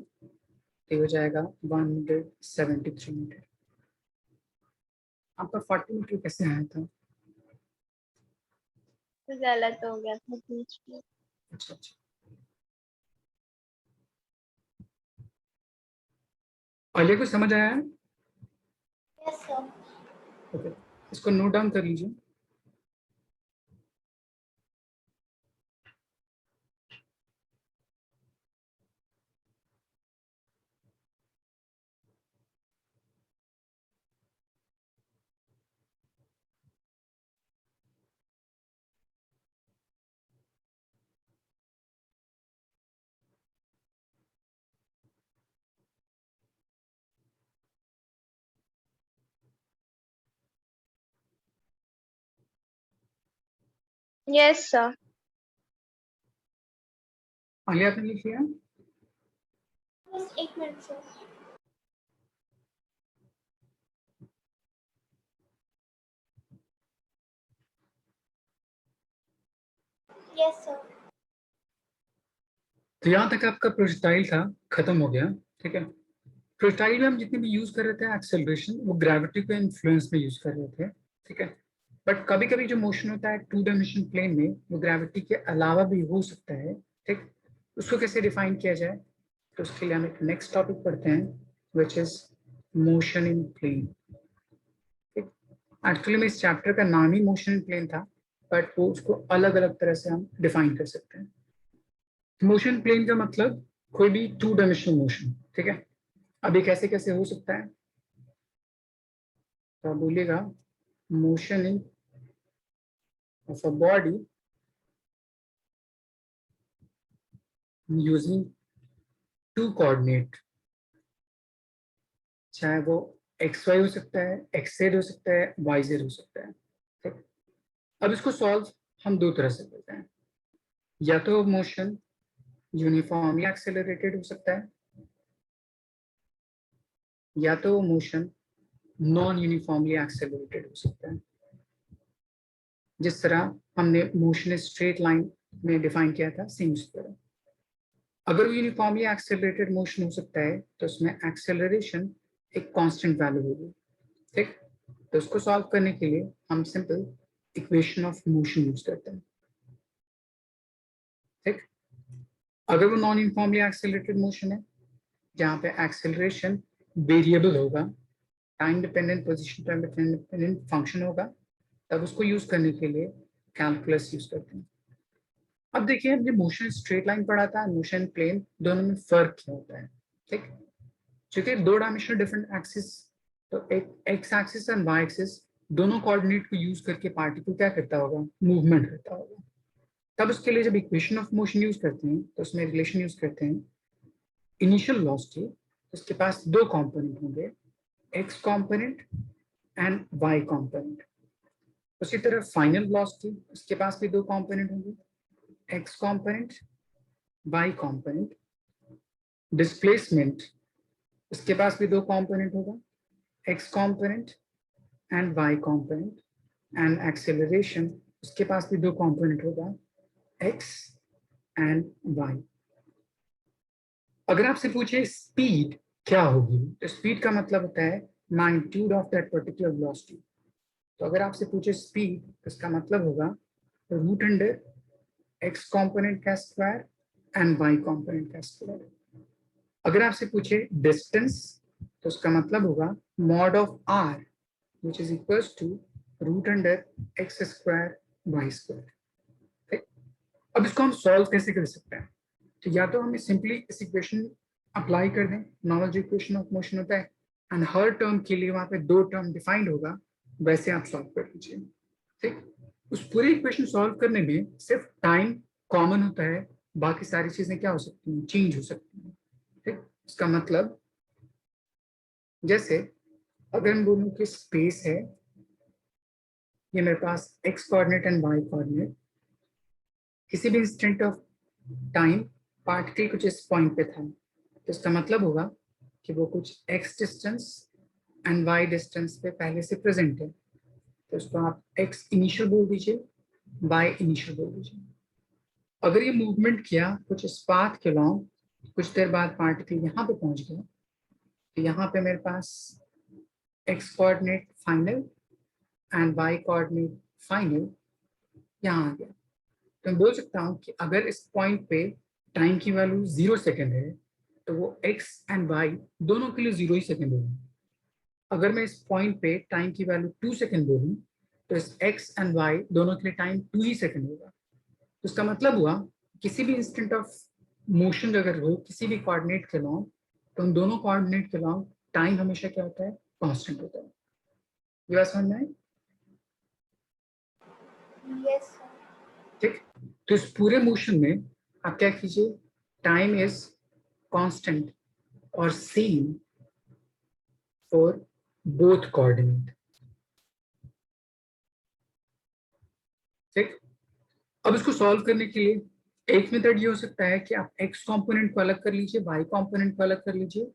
तो हो जाएगा 173 metre. आपका 40 metre कैसे आया था? तो गलत हो गया था बीच में. अच्छा अच्छा. अले को समझ आया है? Yes, sir. ओके, इसको नोट डाउन कर लीजिए. Yes, sir. अले आपने लिख लिया? Just 1 minute, sir. Yes, sir. तो यहाँ तक आपका प्रोजेक्टाइल था, खत्म हो गया. ठीक है. प्रोजेक्टाइल में हम जितने भी यूज कर रहे थे एक्सेलरेशन, वो ग्रेविटी के इन्फ्लुएंस में यूज कर रहे थे. ठीक है. बट कभी कभी जो मोशन होता है टू डायमेंशन प्लेन में, वो ग्रेविटी के अलावा भी हो सकता है. ठीक. उसको कैसे डिफाइन किया जाए, तो उसके लिए हम एक नेक्स्ट टॉपिक पढ़ते हैं, which is motion in plane. Actually में इस चैप्टर का नाम ही मोशन इन प्लेन था, बट वो उसको अलग अलग तरह से हम डिफाइन कर सकते हैं. मोशन प्लेन का मतलब कोई भी टू डायमेंशनल मोशन. ठीक है. अभी कैसे कैसे हो सकता है, तो आप बोलिएगा motion in of a body using two coordinate, चाहे वो एक्स वाई हो सकता है, एक्स जेड हो सकता है, वाई जेड हो सकता है. ठीक. अब इसको सॉल्व हम दो तरह से करते हैं. या तो मोशन यूनिफॉर्मली एक्सेलरेटेड हो सकता है, या तो मोशन नॉन यूनिफॉर्मली एक्सेलरेटेड हो सकता है. जिस तरह हमने मोशन स्ट्रेट लाइन में डिफाइन किया था, सेम उसी तरह. अगर वो यूनिफॉर्मली एक्सेलरेटेड मोशन हो सकता है, तो उसमें एक्सेलरेशन एक कांस्टेंट वैल्यू होगी. ठीक. तो उसको सॉल्व करने के लिए हम simple equation of motion use करते हैं. ठीक. अगर वो नॉन यूनिफॉर्मली एक्सेलरेटेड मोशन है, जहाँ पे एक्सेलरेशन वेरिएबल होगा, time dependent, position time dependent function होगा, तब उसको यूज करने के लिए कैलकुलस यूज करते हैं. अब देखिए, हमने मोशन स्ट्रेट लाइन पढ़ा था, मोशन प्लेन, दोनों में फर्क क्या होता है. ठीक. चूंकि दो डायमेंशनल डिफरेंट एक्सिस, तो एक एक्स एक्सिस और वाई एक्सिस, दोनों कोऑर्डिनेट को यूज करके पार्टिकल क्या करता होगा, मूवमेंट करता होगा. तब उसके लिए जब इक्वेशन ऑफ मोशन यूज करते हैं, तो उसमें रिलेशन यूज करते हैं इनिशियल वेलोसिटी, उसके पास दो कंपोनेंट होंगे, x component and y component. उसी तरह फाइनल वेलोसिटी, उसके पास भी दो कंपोनेंट होंगे, x component, y component. Displacement, उसके पास भी दो कंपोनेंट होगा, x component and y component. And acceleration, उसके पास भी दो कंपोनेंट होगा, एक्स एंड वाई. अगर आपसे पूछे स्पीड क्या होगी, तो स्पीड का मतलब होता है magnitude of that particular velocity. तो अगर आपसे पूछे स्पीड, तो इसका मतलब होगा रूट अंडर एक्स कंपोनेंट का स्क्वायर एंड वाई कंपोनेंट का स्क्वायर. अगर आपसे पूछे डिस्टेंस, तो उसका मतलब होगा mod of r, which is equals to root under x square y square. अब इसको हम सॉल्व कैसे कर सकते हैं, तो या तो हमें सिंपली इस इक्वेशन अप्लाई कर दें, नॉर्मल जो इक्वेशन ऑफ मोशन होता है, एंड हर टर्म के लिए वहां पे दो टर्म डिफाइंड होगा, वैसे आप सॉल्व कर लीजिए. ठीक. उस पूरे इक्वेशन सॉल्व करने में सिर्फ टाइम कॉमन होता है, बाकी सारी चीजें क्या हो सकती हैं, चेंज हो सकती हैं. ठीक. इसका मतलब जैसे अगर हम बोलूं कि स्पेस है ये मेरे पास x coordinate and y coordinate, किसी भी इंस्टेंट ऑफ टाइम पार्टिकल कुछ इस पॉइंट पे था, तो इसका मतलब होगा कि वो कुछ x distance and y distance पे पहले से प्रेजेंट है। तो इसको आप x इनिशियल बोल दीजिए, y इनिशियल बोल दीजिए। अगर ये मूवमेंट किया कुछ इस पाथ के लॉन्ग, कुछ देर बाद पार्टिकल यहाँ पे पहुंच गया, तो यहाँ पे मेरे पास x coordinate final and y coordinate final यहाँ आ गया। तो मैं बोल सकता हूँ कि अगर इस पॉइंट पे टाइम की वैल्यू 0 सेकेंड है, तो वो x एंड y दोनों के लिए 0 ही सेकेंड होगी। अगर मैं इस पॉइंट पे टाइम की वैल्यू 2 सेकेंड बोलूँ, तो इस x एंड y दोनों के लिए टाइम 2 ही सेकेंड होगा। तो इसका मतलब हुआ किसी भी इंस्टेंट ऑफ मोशन अगर हो किसी भी कोऑर्डिनेट के लॉन्ग, तो उन दोनों कोऑर्डिनेट के लॉन्ग टाइम हमेशा क्या होता है, कांस्टेंट होता है। ये बात समझ में आई? Yes, sir. ठीक, तो इस पूरे मोशन में आप क्या कीजिए, टाइम इज कांस्टेंट और सेम फॉर बोथ कोऑर्डिनेट। ठीक, अब इसको सॉल्व करने के लिए एक मेथड ये हो सकता है कि आप x कंपोनेंट को अलग कर लीजिए, y कंपोनेंट को अलग कर लीजिए,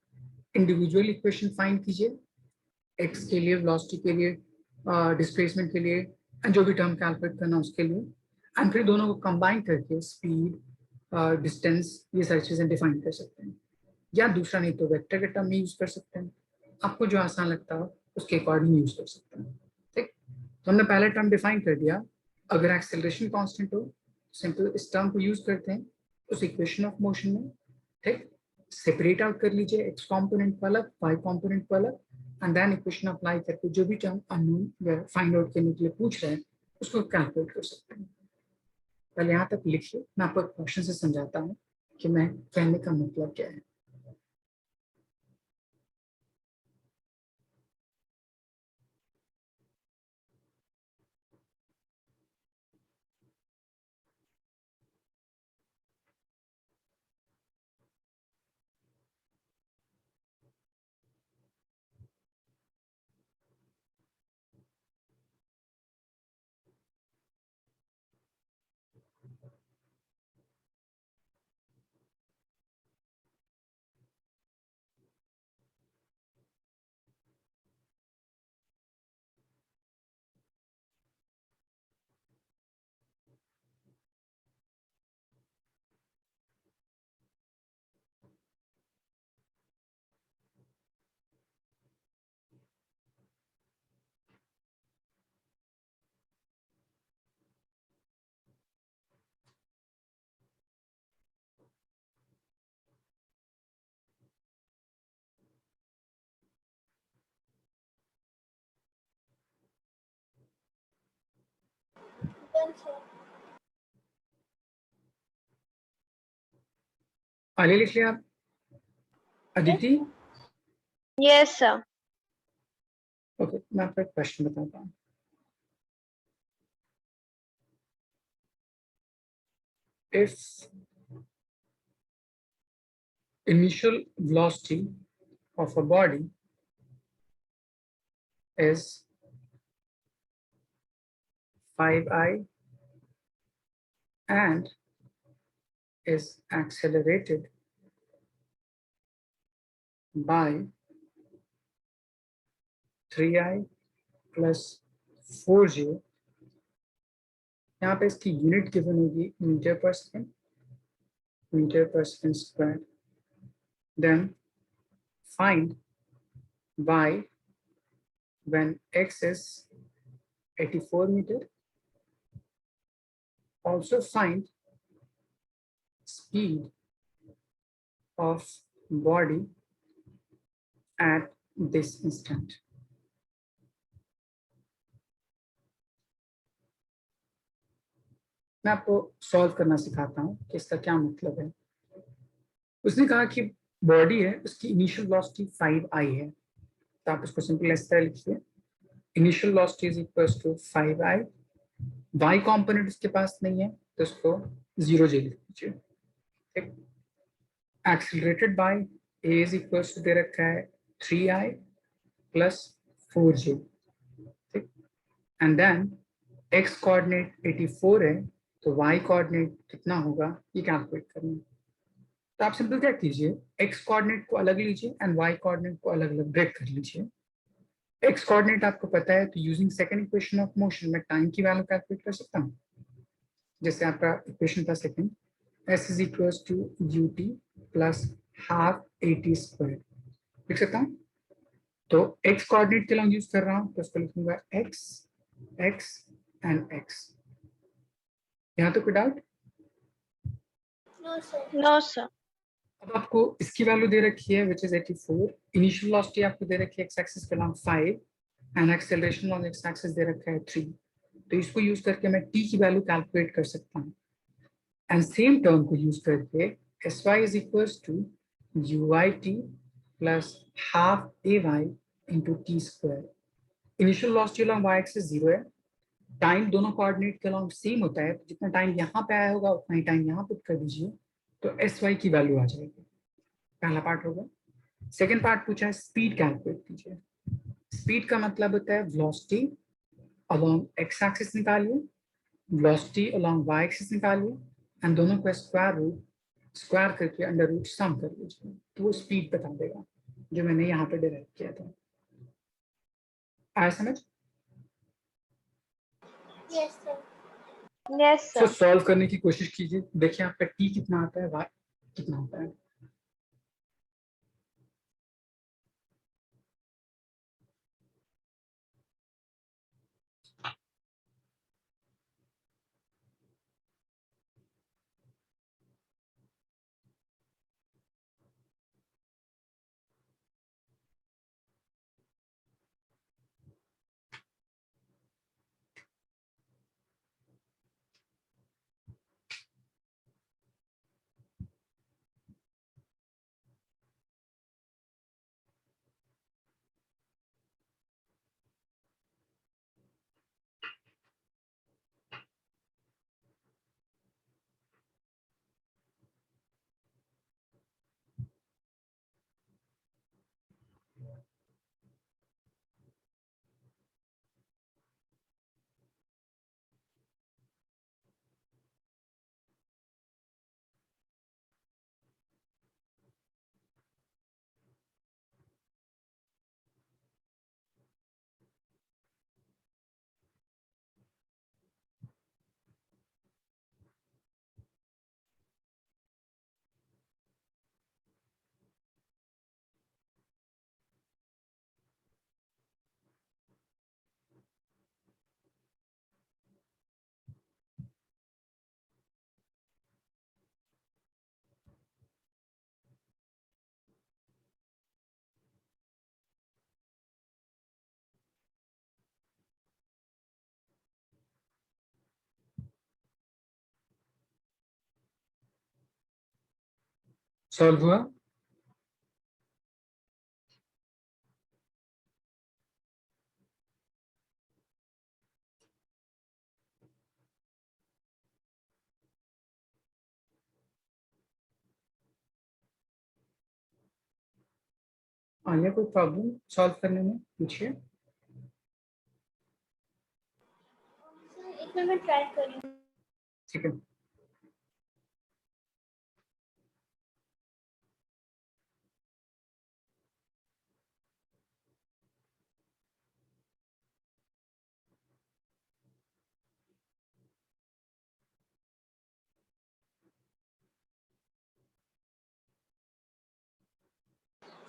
इंडिविजुअल इक्वेशन फाइंड कीजिए, x के लिए, वेलोसिटी के लिए, डिस्प्लेसमेंट के लिए, जो भी टर्म कैलकुलेट करना उसके लिए, एंड फिर दोनों को कंबाइन करके स्पीड, डिस्टेंस, ये सारी चीजें डिफाइन कर सकते हैं। या दूसरा नहीं तो वेक्टर के टर्म में यूज कर सकते हैं, आपको जो आसान लगता हो उसके अकॉर्डिंग यूज कर सकते हैं। ठीक, तो हमने पहला टर्म डिफाइन कर दिया। अगर एक्सेलरेशन कांस्टेंट हो, सिंपल इस टर्म को यूज करते हैं उस इक्वेशन ऑफ मोशन में। ठीक, सेपरेट आउट कर लीजिए x कंपोनेंट को अलग, y कंपोनेंट को अलग, एंड देन इक्वेशन अप्लाई करके जो भी टर्म अननोन या फाइंड आउट करने के लिए पूछ रहे हैं उसको कैलकुलेट कर सकते हैं। पहले यहाँ तक लिखिए, मैं आपको क्वेश्चन से समझाता हूँ कि मैं कहने का मतलब क्या है। Done, sir. आगे लिख लिया आप अदिति? Yes, sir. ओके, मैं आपको एक क्वेश्चन बताता हूँ। If initial velocity of a body is 5I and is accelerated by 3I plus 4J, यहाँ पे इसकी यूनिट गिवन होगी metre per second square. Then find y when x is 84 meter. Also find speed of body at this instant. मैं आपको solve करना सिखाता हूँ कि इसका क्या मतलब है। उसने कहा कि बॉडी है, उसकी इनिशियल वेलोसिटी 5I है, तो आप इसको सिंपल इस तरह लिखिए, initial velocity is equals to 5I, y component उसके पास नहीं है तो इसको 0J लिख दीजिए। ठीक, accelerated by a is equals to दे रखा है 3I plus 4J। ठीक, एंड देन x कोऑर्डिनेट 84 है तो y कोऑर्डिनेट कितना होगा ये कैलकुलेट करना है। तो आप सिंपल क्या कीजिए, x कोऑर्डिनेट को अलग लीजिए एंड y कोऑर्डिनेट को अलग अलग ब्रेक कर लीजिए। x कोऑर्डिनेट आपको पता है तो using second equation of motion में टाइम की वैल्यू कैलकुलेट कर सकता हूँ। जैसे आपका इक्वेशन था second, s is equals to ut plus half at square लिख सकता हूँ। तो x कोऑर्डिनेट के लिए यूज कर रहा हूँ तो उसको लिखूंगा x x एंड x। यहाँ तो कोई doubt? No, sir. No sir. अब आपको इसकी वैल्यू दे रखी है विच इज 84, इनिशियल वेलोसिटी आपको दे रखी है x एक्सिस पे along 5 and acceleration along x axis दे रखा है 3। तो इसको यूज करके मैं t की वैल्यू कैलकुलेट कर सकता हूँ एंड सेम टर्म को यूज करके sy is equals to uyt plus half ay into t square. Initial velocity along y axis 0 है, टाइम दोनों कोऑर्डिनेट के अलॉन्ग सेम होता है तो जितना टाइम यहाँ पे आया होगा उतना ही टाइम यहाँ पुट कर दीजिए तो sy की वैल्यू आ जाएगी। पहला पार्ट होगा। सेकेंड पार्ट पूछा है स्पीड कैलकुलेट कीजिए। स्पीड का मतलब होता है वेलोसिटी अलोंग एक्स एक्सिस निकालिए, वेलोसिटी अलोंग वाई एक्सिस निकालिए एंड दोनों को स्क्वायर करके अंडर रूट सम कर लीजिए तो वो स्पीड बता देगा जो मैंने यहाँ पे डिराइव किया था। आया समझ? Yes, sir. Yes so sir. Solve करने की कोशिश कीजिए, देखिए आपका टी कितना आता है, वाई कितना आता है। सॉल्व हुआ? आया कोई प्रॉब्लम सॉल्व करने में? पूछिए। Sir, एक मिनट मैं ट्राई कर रही हूँ। ठीक है।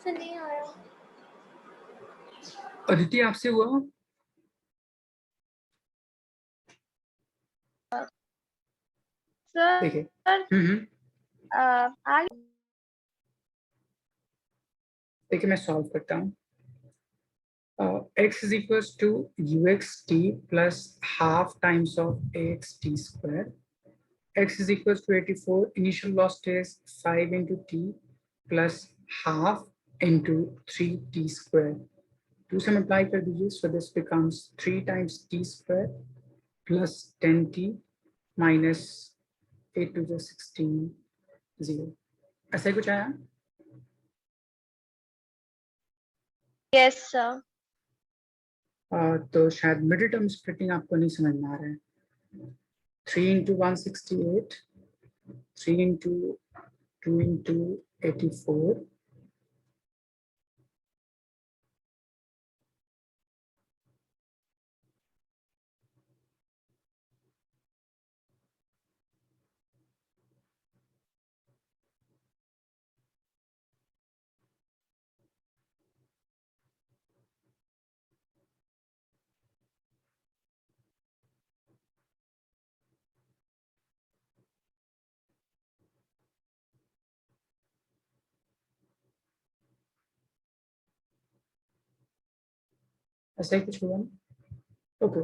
सर नहीं आ रहा। अदिति आपसे हुआ? सर देखिए आगे। देखिए मैं सॉल्व करता हूँ। x is equals to uxt plus half times of axt square. X is equals to 84. Initial velocity is 5 into t plus half into 3t square. 2 से multiply कर दीजिए, so this becomes 3 times t square plus 10t minus 8 to the 16 0. ऐसा ही कुछ आया? Yes sir. तो शायद middle term splitting आपको नहीं समझ में आ रहा है. 3 into 168, 3 into 2 into 84, ऐसा ही कुछ होगा ना. ओके.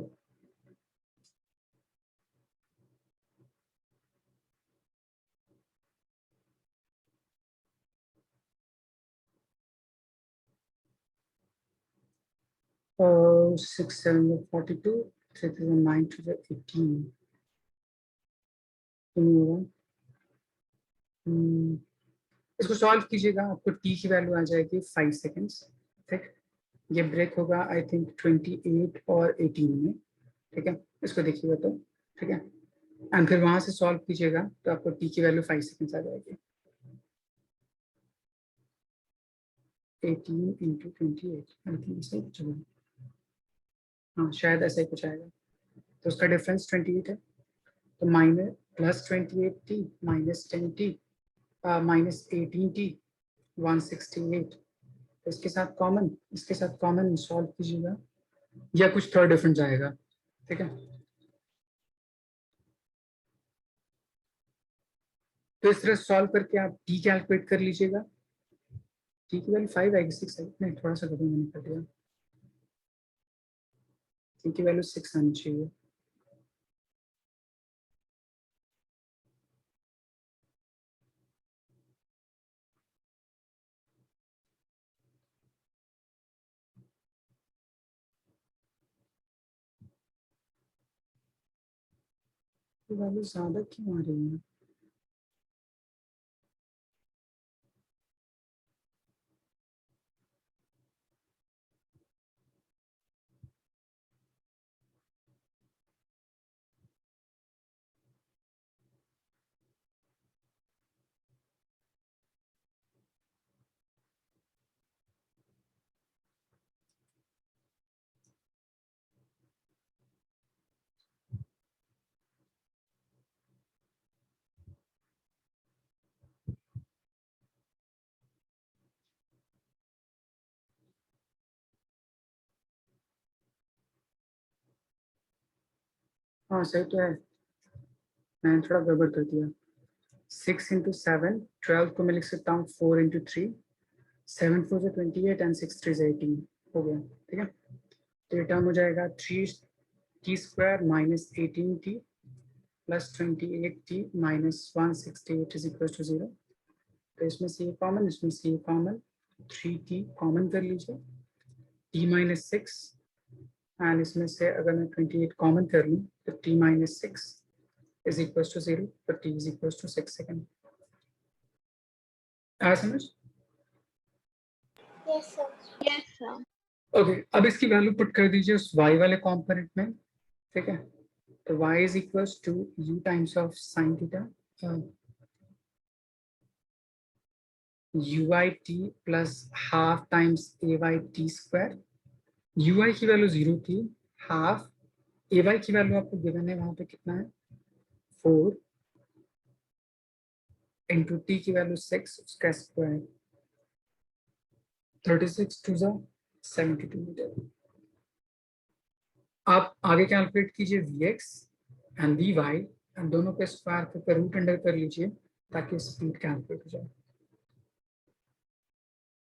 Oh, 6, 7, 42, 3, 9, 18. इसको सॉल्व कीजिएगा, आपको टी की वैल्यू आ जाएगी 5 सेकेंड्स. ठीक. ये ब्रेक होगा आई थिंक 28 और 18 में. ठीक है, इसको देखिएगा तो. ठीक है, एंड फिर वहां से सॉल्व कीजिएगा तो आपको टी की वैल्यू 5 सेकेंड्स आ जाएगी. 18 into 28 आई थिंक ऐसा ही कुछ होगा. हाँ, शायद ऐसा ही कुछ आएगा. तो उसका डिफरेंस 28 है. तो minus plus 28t minus 10t minus 18t 168. तो इसके साथ कॉमन सॉल्व कीजिएगा या कुछ थर्ड डिफरेंस आएगा. ठीक है, तो इस तरह सॉल्व करके आप टी कैलकुलेट कर लीजिएगा. टी की वैल्यू 5 आएगी, 6 आएगी. नहीं, थोड़ा सा गलती मैंने कर दिया. टी की वैल्यू 6 आनी चाहिए. वैल्यू ज्यादा क्यों आ रही है? हाँ सही तो है, मैंने थोड़ा गड़बड़ कर दिया. 6 into 7, 12 को मैं लिख सकता हूँ 4 into 3, 7 4 से 28 एंड 6 3 से 18 हो गया. ठीक है, तो ये टर्म हो जाएगा 3t square minus 18t plus 28t minus 168 is equal to 0. तो इसमें से ये कॉमन, इसमें से ये कॉमन, 3t कॉमन कर लीजिए, t माइनस 6, एंड इसमें से अगर मैं 28 कॉमन कर लूँ तो t minus 6 is equal to 0, तो t is equal to 6 second. आ समझ? Yes, sir. Yes, sir. Okay, अब इसकी वैल्यू पुट कर दीजिए उस y वाले कॉम्पोनेंट में. ठीक है, तो y is equal to u times of sine theta ui t plus half times a y t square. ui की वैल्यू 0 थी, हाफ ए वाई की वैल्यू आपको गिवन है वहां पे कितना है 4 इंटू टी की वैल्यू 6 उसका स्क्वायर 36 टू जा 72 मीटर. आप आगे कैलकुलेट कीजिए v x and v y and दोनों के स्क्वायर करके रूट अंडर कर लीजिए ताकि स्पीड कैलकुलेट हो जाए.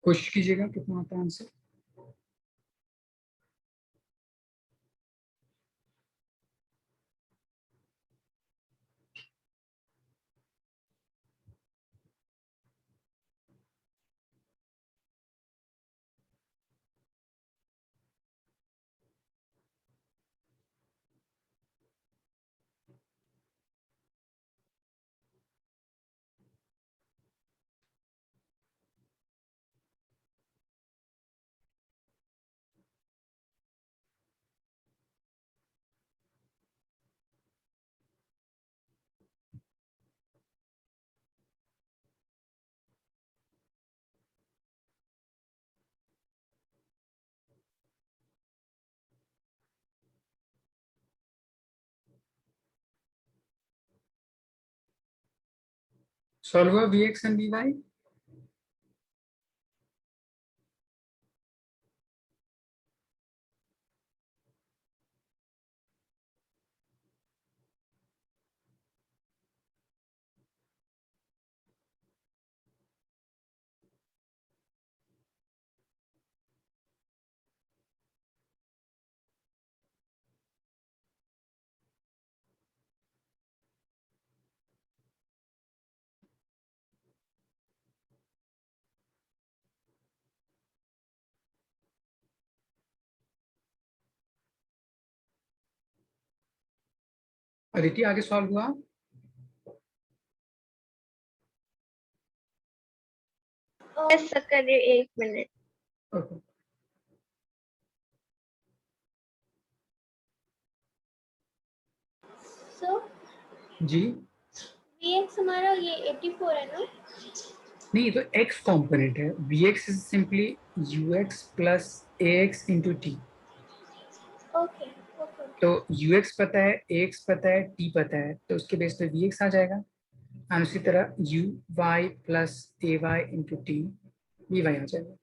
कोशिश कीजिएगा कितना आता है आंसर. सॉल्व हुआ v x and v y. Aditi आगे सॉल्व हुआ। यस सर, करिए 1 मिनट। ओके सो जी। Vx हमारा ये 84 है ना? नहीं, तो x कंपोनेंट है, vx is simply ux plus ax into t. Okay okay तो ux पता है, ax पता है, t पता है, तो उसके बेस पे vx आ जाएगा। और उसी तरह uy plus ay into T vy आ जाएगा।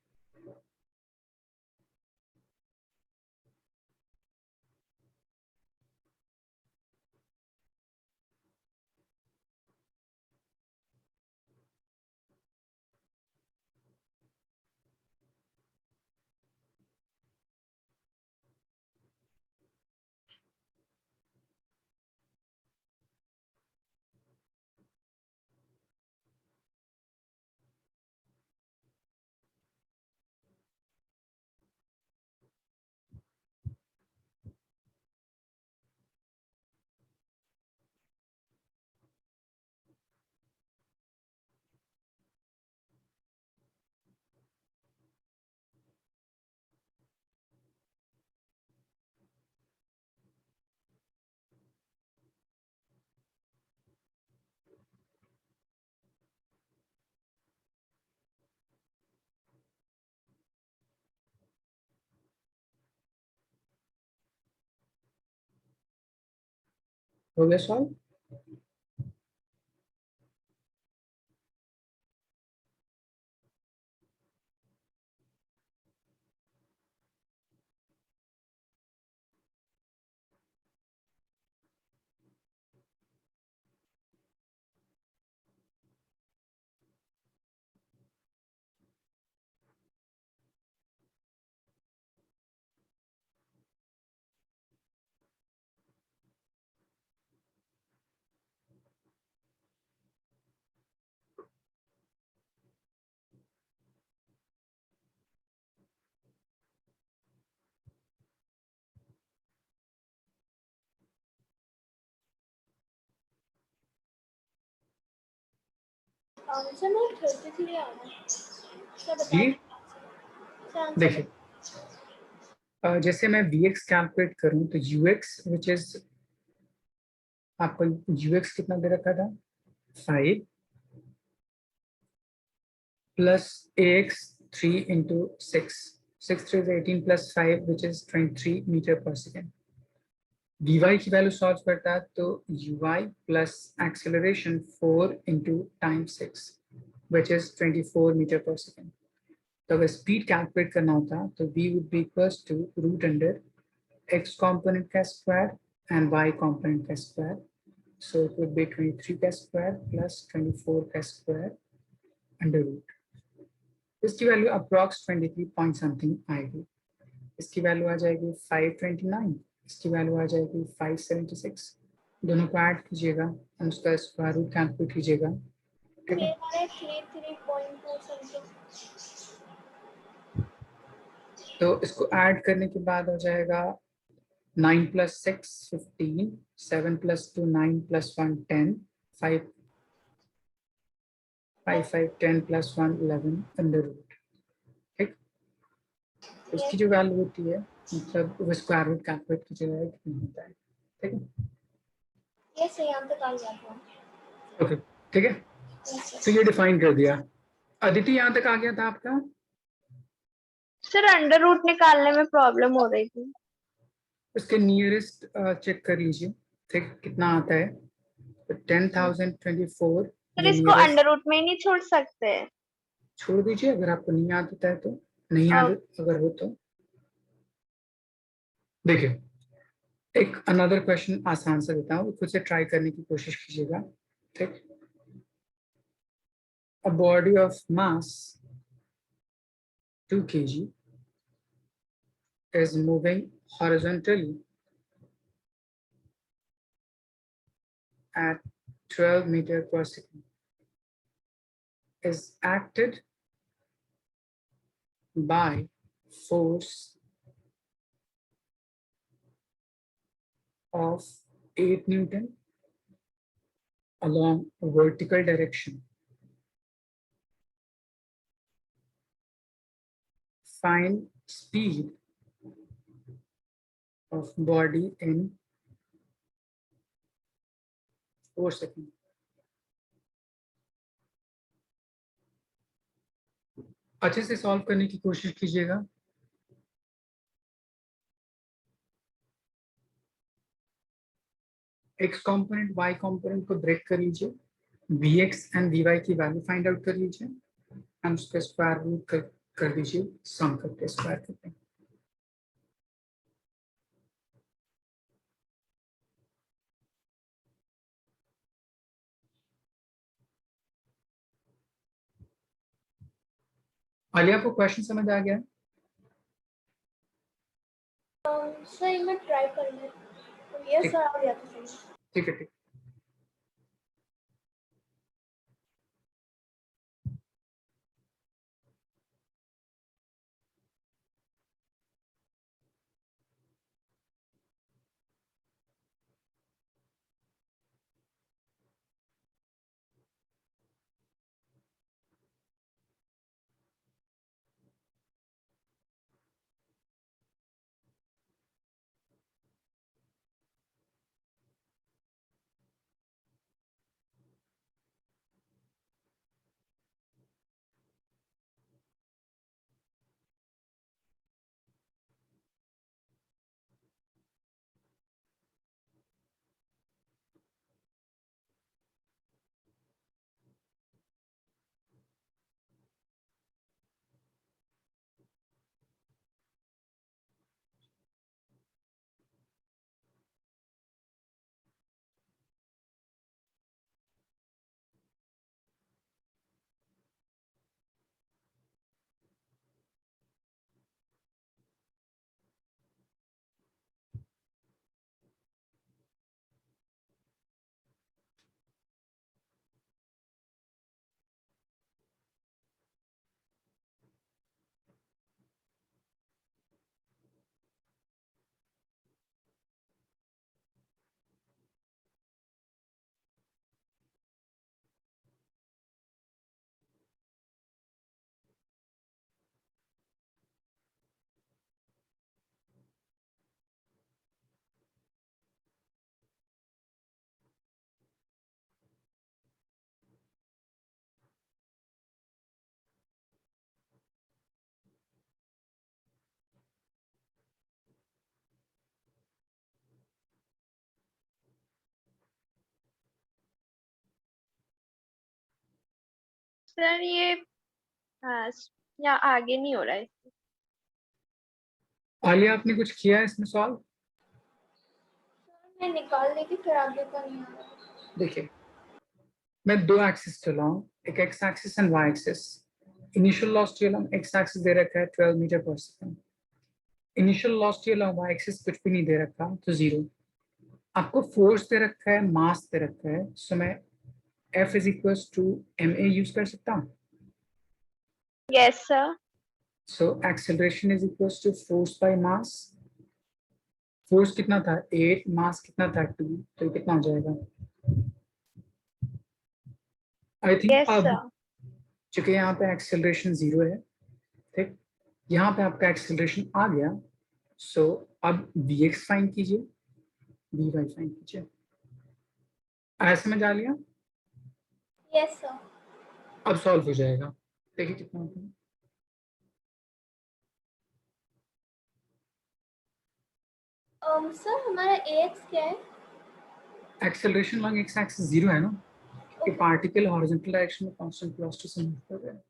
हो गया सॉल्व। आंसर में 33 आ रहा है। सर बता जी सर आंसर देखिए, जैसे मैं vx कैलकुलेट करूं तो ux विच इज, आपको ux कितना दे रखा था 5 plus ax 3 into 6, 6 3 is 18 plus 5 which is 23 metre per second. dy की वैल्यू सॉल्व करता है तो uy plus acceleration 4 into time 6 which is 24 metre per second. तो अगर स्पीड कैलकुलेट करना होता तो v would be equals to root under x component का स्क्वायर and y component का square, so it would be 23 का स्क्वायर plus 24 का square under root. इसकी वैल्यू अप्रॉक्स 23 पॉइंट समथिंग आएगी। इसकी वैल्यू आ जाएगी 529, इसकी वैल्यू आ जाएगी 576। दोनों को ऐड कीजिएगा और उसका स्क्वायर रूट कैलकुलेट कीजिएगा, ठीक है। मेरा 33.2 समथिंग। तो इसको ऐड करने के बाद हो जाएगा 9 plus 6 15, 7 plus 2 9 plus 1 10, 5 5 5 10 plus 1 11 under root, ठीक। इसकी जो वैल्यू होती है मतलब वो स्क्वायर रूट कैलकुलेट कीजिएगा कितना होता है, ठीक है। ये सही आंसर आ गया था। ओके ठीक है, तो ये डिफाइन कर दिया। अदिति यहाँ तक आ गया था आपका। सर अंडर रूट निकालने में प्रॉब्लम हो रही थी। उसके नियरेस्ट चेक कर लीजिए, ठीक कितना आता है। तो 10,024 सर ये इसको nearest- अंडर रूट में ही नहीं छोड़ सकते? छोड़ दीजिए, अगर आपको नहीं याद होता है तो, नहीं याद अगर हो तो। देखिए, एक अनदर क्वेश्चन आसान से देता हूँ, खुद से ट्राई करने की कोशिश कीजिएगा। ठीक, a body of mass 2 kg is moving horizontally at 12 meter per second, is acted by force of 8 Newton along a vertical direction. Find speed of body in 4 seconds. अच्छे से सॉल्व करने की कोशिश कीजिएगा। एक्स कंपोनेंट वाई कंपोनेंट को break कर लीजिए, vx and vy की वैल्यू फाइंड आउट कर लीजिए, हम उसके स्क्वायर रूट कर दीजिए, सम करके स्क्वायर करते हैं। आलिया को क्वेश्चन समझ आ गया? सर एक बार ट्राई कर ले। यस ठीक। सर, आ गया था समझ। ठीक है, ठीक। सर ये हाँ, यहाँ आगे नहीं हो रहा है। आलिया, आपने कुछ किया है इसमें सॉल्व? मैं निकाल ली थी, फिर आगे का नहीं आ रहा। देखिए, मैं 2 एक्सिस चला हूँ, एक x axis and y axis. Initial velocity along x axis दे रखा है 12 meter per second. Initial velocity along y axis कुछ भी नहीं दे रखा, तो 0। आपको फोर्स दे रखा है, मास दे रखा है, सो मैं F is equals to ma use कर सकता हूँ। Yes sir. So acceleration is equals to force by mass. Force कितना था 8, मास कितना था 2, तो कितना हो जाएगा? आई थिंक यस अब सर। चूंकि यहाँ पे एक्सेलरेशन 0 है, ठीक, यहाँ पे आपका एक्सेलरेशन आ गया, सो अब vx फाइंड कीजिए, vy फाइंड कीजिए। आया समझ आ लिया? Yes sir. अब सॉल्व हो जाएगा। देखिए कितना होता है। सर हमारा ax क्या है? एक्सेलरेशन लॉन्ग एक्स एक्सिस 0 है ना, कि पार्टिकल हॉरिजॉन्टल डायरेक्शन में कांस्टेंट वेलोसिटी से मूव कर रहा है।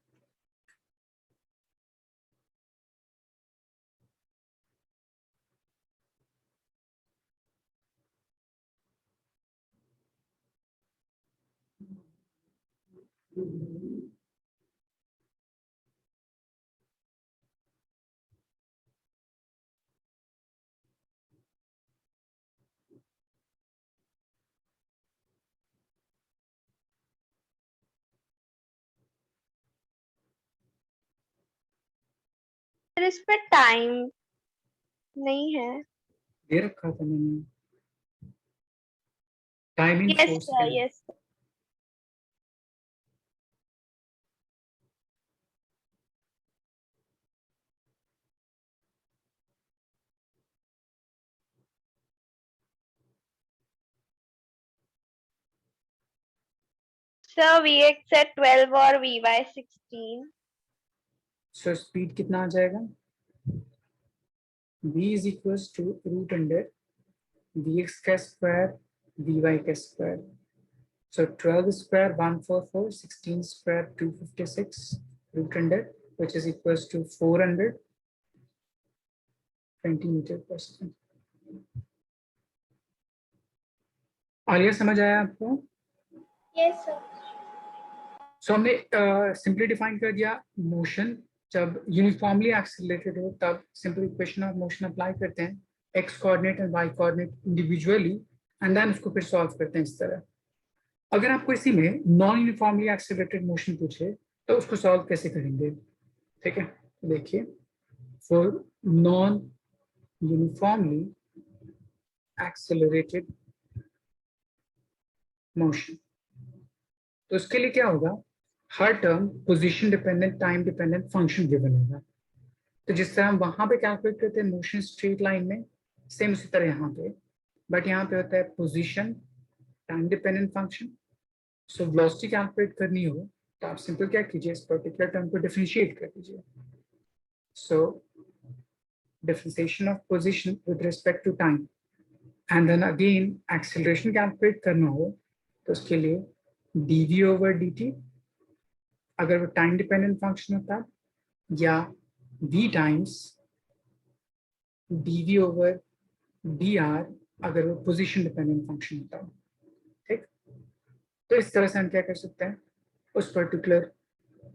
सर इस पे टाइम नहीं है। दे रखा था मैंने, timing yes 4 sir, second. Yes. Sir Vx है 12 और Vy 16। सो स्पीड कितना आ जाएगा? v is equals to root under vx का स्क्वायर vy का square. So 12 square 144, 16 square 256 root under which is equals to 420 metre per second. और ये समझ आया आपको? Yes sir. सो हमने सिंपली डिफाइन कर दिया मोशन जब यूनिफॉर्मली एक्सेलरेटेड हो तब simple equation of motion apply करते हैं, x coordinate and y coordinate individually and then उसको फिर सॉल्व करते हैं इस तरह। अगर आपको इसी में नॉन यूनिफॉर्मली एक्सेलरेटेड मोशन पूछे तो उसको सॉल्व कैसे करेंगे? ठीक है, देखिए for non uniformly accelerated motion तो उसके लिए क्या होगा, हर term position dependent time dependent function given होगा। तो जिस तरह हम वहां पे कैलकुलेट करते हैं मोशन स्ट्रेट लाइन में, सेम उसी तरह यहाँ पे, बट यहाँ पे होता है position time dependent function. So velocity calculate करनी हो तो आप सिंपल क्या कीजिए, इस पर्टिकुलर टर्म को डिफरेंशिएट कर दीजिए। So differentiation of position with respect to time and then again acceleration calculate करना हो तो उसके लिए dv ओवर dt अगर वो टाइम डिपेंडेंट फंक्शन होता या v times dv over dr अगर वो पोजीशन डिपेंडेंट फंक्शन होता है। ठीक, तो इस तरह से हम क्या कर सकते हैं, उस particular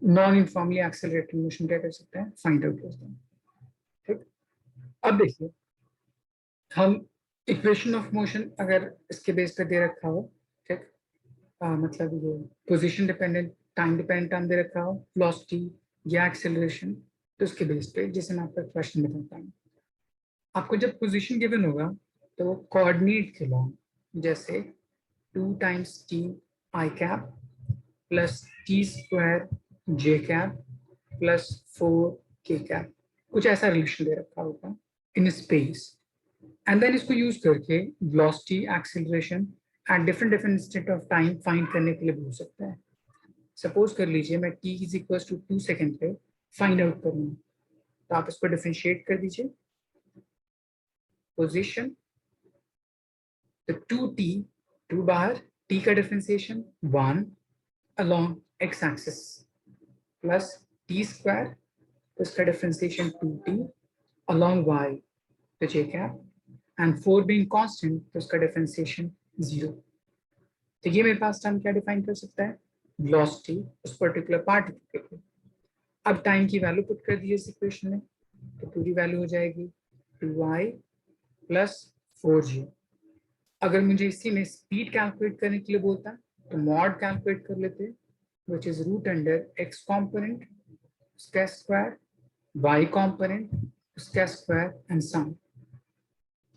non uniformly accelerated motion क्या कर सकते हैं, फाइंड आउट कर सकते हैं। ठीक, अब देखिए हम इक्वेशन ऑफ मोशन अगर इसके बेस पे दे रखा हो, ठीक, मतलब ये position dependent time dependent term दे रखा हो, वेलोसिटी या एक्सेलरेशन, तो उसके बेस पे जैसे मैं आपका क्वेश्चन बताता हूँ, आपको जब पोजीशन गिवन होगा तो कोऑर्डिनेट के लॉन्ग जैसे 2 times T I cap plus T square J cap plus 4 के कैप, कुछ ऐसा रिलेशन दे रखा होगा इन स्पेस एंड देन इसको यूज करके velocity acceleration at different instant of time find करने के लिए बोल सकते हैं। सपोज कर लीजिए मैं t is equal to 2 second पे फाइंड आउट करूंगा तो आप इसको डिफरेंशिएट कर दीजिए, पोजीशन तो 2t 2 बाहर, t का differentiation 1 along x axis plus t square तो इसका डिफरेंशिएशन 2t along y तो j cap and 4 being constant तो इसका डिफरेंशिएशन 0। तो ये मेरे पास टर्म क्या डिफाइन कर सकता है, वेलोसिटी उस पर्टिकुलर पार्टिकल के लिए। अब टाइम की वैल्यू पुट कर दीजिए इस इक्वेशन में तो पूरी वैल्यू हो जाएगी 2y प्लस 4j। अगर मुझे इसी में स्पीड कैलकुलेट करने के लिए बोलता तो मॉड कैलकुलेट कर लेते which is root under x component उसका स्क्वायर y कंपोनेंट उसका स्क्वायर एंड सम।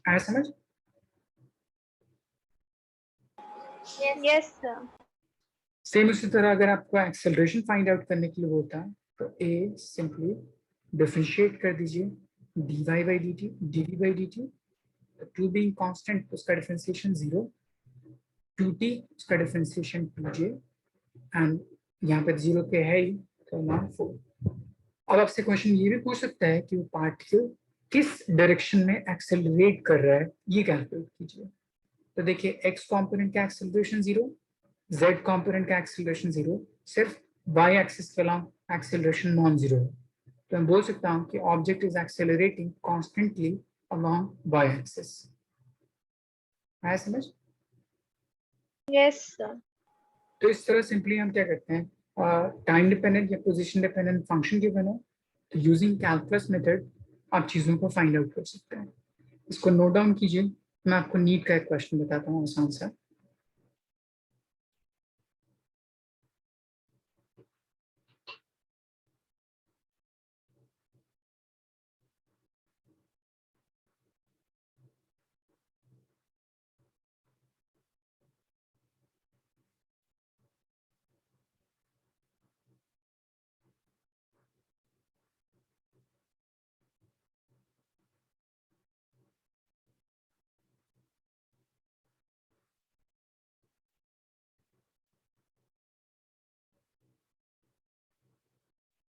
आया समझ? Yes sir. सेम उसी तरह अगर आपको एक्सेलरेशन फाइंड आउट करने के लिए बोलता है तो a सिंपली डिफरेंशिएट कर दीजिए dy by dt dv by dt, 2 being constant उसका डिफरेंशिएशन 0, 2t उसका डिफरेंशिएशन 2j एंड यहाँ पे 0 के है ही तो नाम 4। अब आपसे क्वेश्चन ये भी पूछ सकता है कि वो पार्टिकल किस डायरेक्शन में एक्सेलरेट कर रहा है, ये कैलकुलेट कीजिए। तो देखिए x कंपोनेंट का एक्सेलरेशन 0, z कंपोनेंट का एक्सीलरेशन 0, सिर्फ y एक्सिस के अलोंग एक्सीलरेशन नॉन जीरो है, तो मैं बोल सकता हूँ कि object is accelerating constantly along y axis. आया समझ? Yes sir. तो इस तरह सिंपली हम क्या करते हैं, टाइम डिपेंडेंट या पोजीशन डिपेंडेंट फंक्शन गिवन हो तो यूजिंग कैलकुलस मेथड आप चीजों को फाइंड आउट कर सकते हैं। इसको नोट डाउन कीजिए, मैं आपको नीट का एक क्वेश्चन बताता हूँ आसान सा।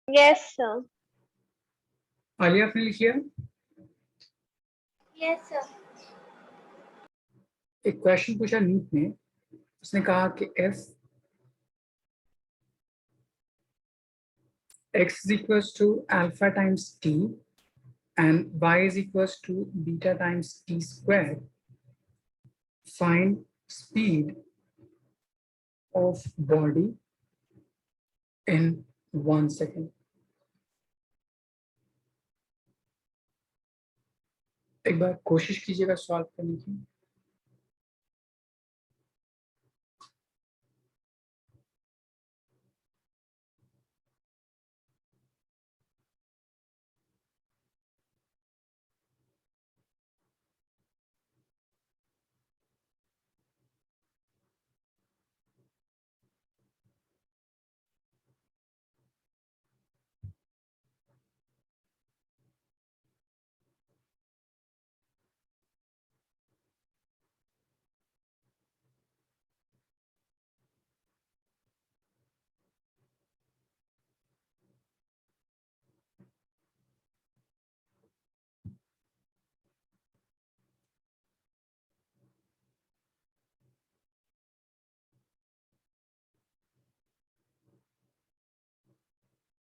Yes sir. आलिया आपने लिख लिया? Yes, sir. एक क्वेश्चन पूछा नीट ने, उसने कहा कि if x is equals to alpha times t and y is equals to beta times t square, find speed of body in 1 second. एक बार कोशिश कीजिएगा सॉल्व करने की।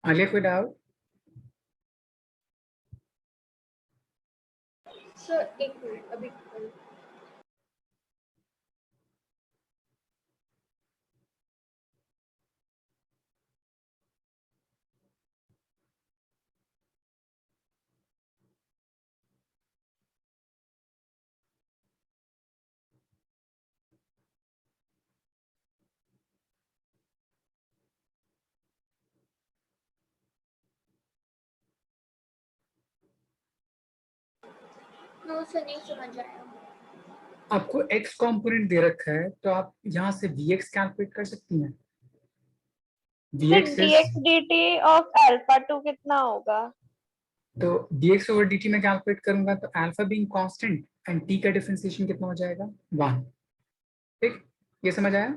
आलिया कोई डाउट? Sir, एक मिनट अभी नो सर नहीं समझ आया। आपको x कंपोनेंट दे रखा है तो आप यहाँ से vx कैलकुलेट कर सकती हैं। Sir vx is dx dt of alpha 2 कितना होगा? तो dx ओवर dt में कैलकुलेट करूंगा तो alpha being constant and t का डिफरेंशिएशन कितना हो जाएगा 1। ठीक, ये समझ आया?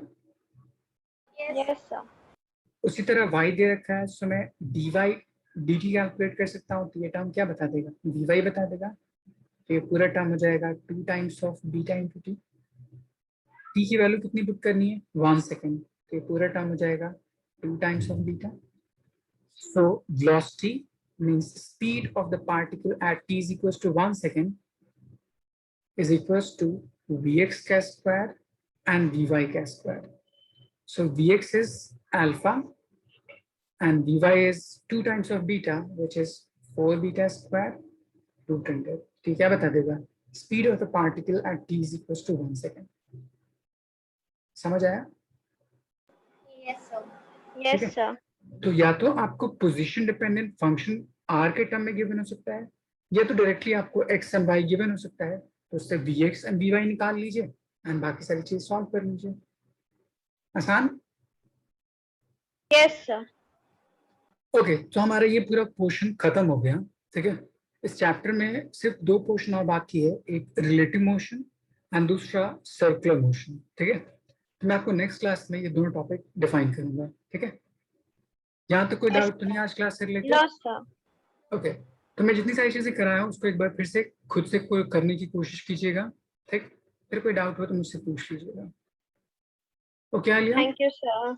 Yes sir. उसी तरह y दे रखा है तो मैं dy dt कैलकुलेट कर सकता हूँ, तो ये टर्म क्या बता देगा? dy बता देगा। तो ये पूरा टर्म हो जाएगा 2 times of beta into T. T की वैल्यू कितनी पुट करनी है? 1 सेकेंड, तो ये पूरा टर्म हो जाएगा 2 times of beta. So velocity means speed of the particle at t is equals to 1 second is equals to vx k square and vy k square. So vx is alpha and vy is 2 times of beta, which is 4 beta square root under. ठीक, क्या बता देगा? Speed of the particle at t is equals to 1 second. समझ आया? Yes sir. ठीक है, yes sir. तो या तो आपको पोजीशन डिपेंडेंट फंक्शन आर के टर्म में गिवन हो सकता है, या तो डायरेक्टली आपको एक्स एंड वाई गिवन हो सकता है, तो उससे v x and v y निकाल लीजिए एंड बाकी सारी चीज सॉल्व कर लीजिए। आसान? Yes sir. ओके, तो हमारा ये पूरा पोर्शन खत्म हो गया। ठीक है, इस चैप्टर में सिर्फ 2 पोर्शन और बाकी है, एक रिलेटिव मोशन एंड दूसरा सर्कुलर मोशन। ठीक है, तो मैं आपको नेक्स्ट क्लास में ये दोनों टॉपिक डिफाइन करूंगा। ठीक है, यहाँ तक कोई यस डाउट तो नहीं आज क्लास से रिलेटेड? No sir. ओके, तो मैं जितनी सारी चीजें कराया हूँ उसको एक बार फिर से खुद से कोई करने की कोशिश कीजिएगा। ठीक, फिर कोई डाउट हो तो मुझसे पूछ लीजिएगा। तो क्या लिया? Thank you sir.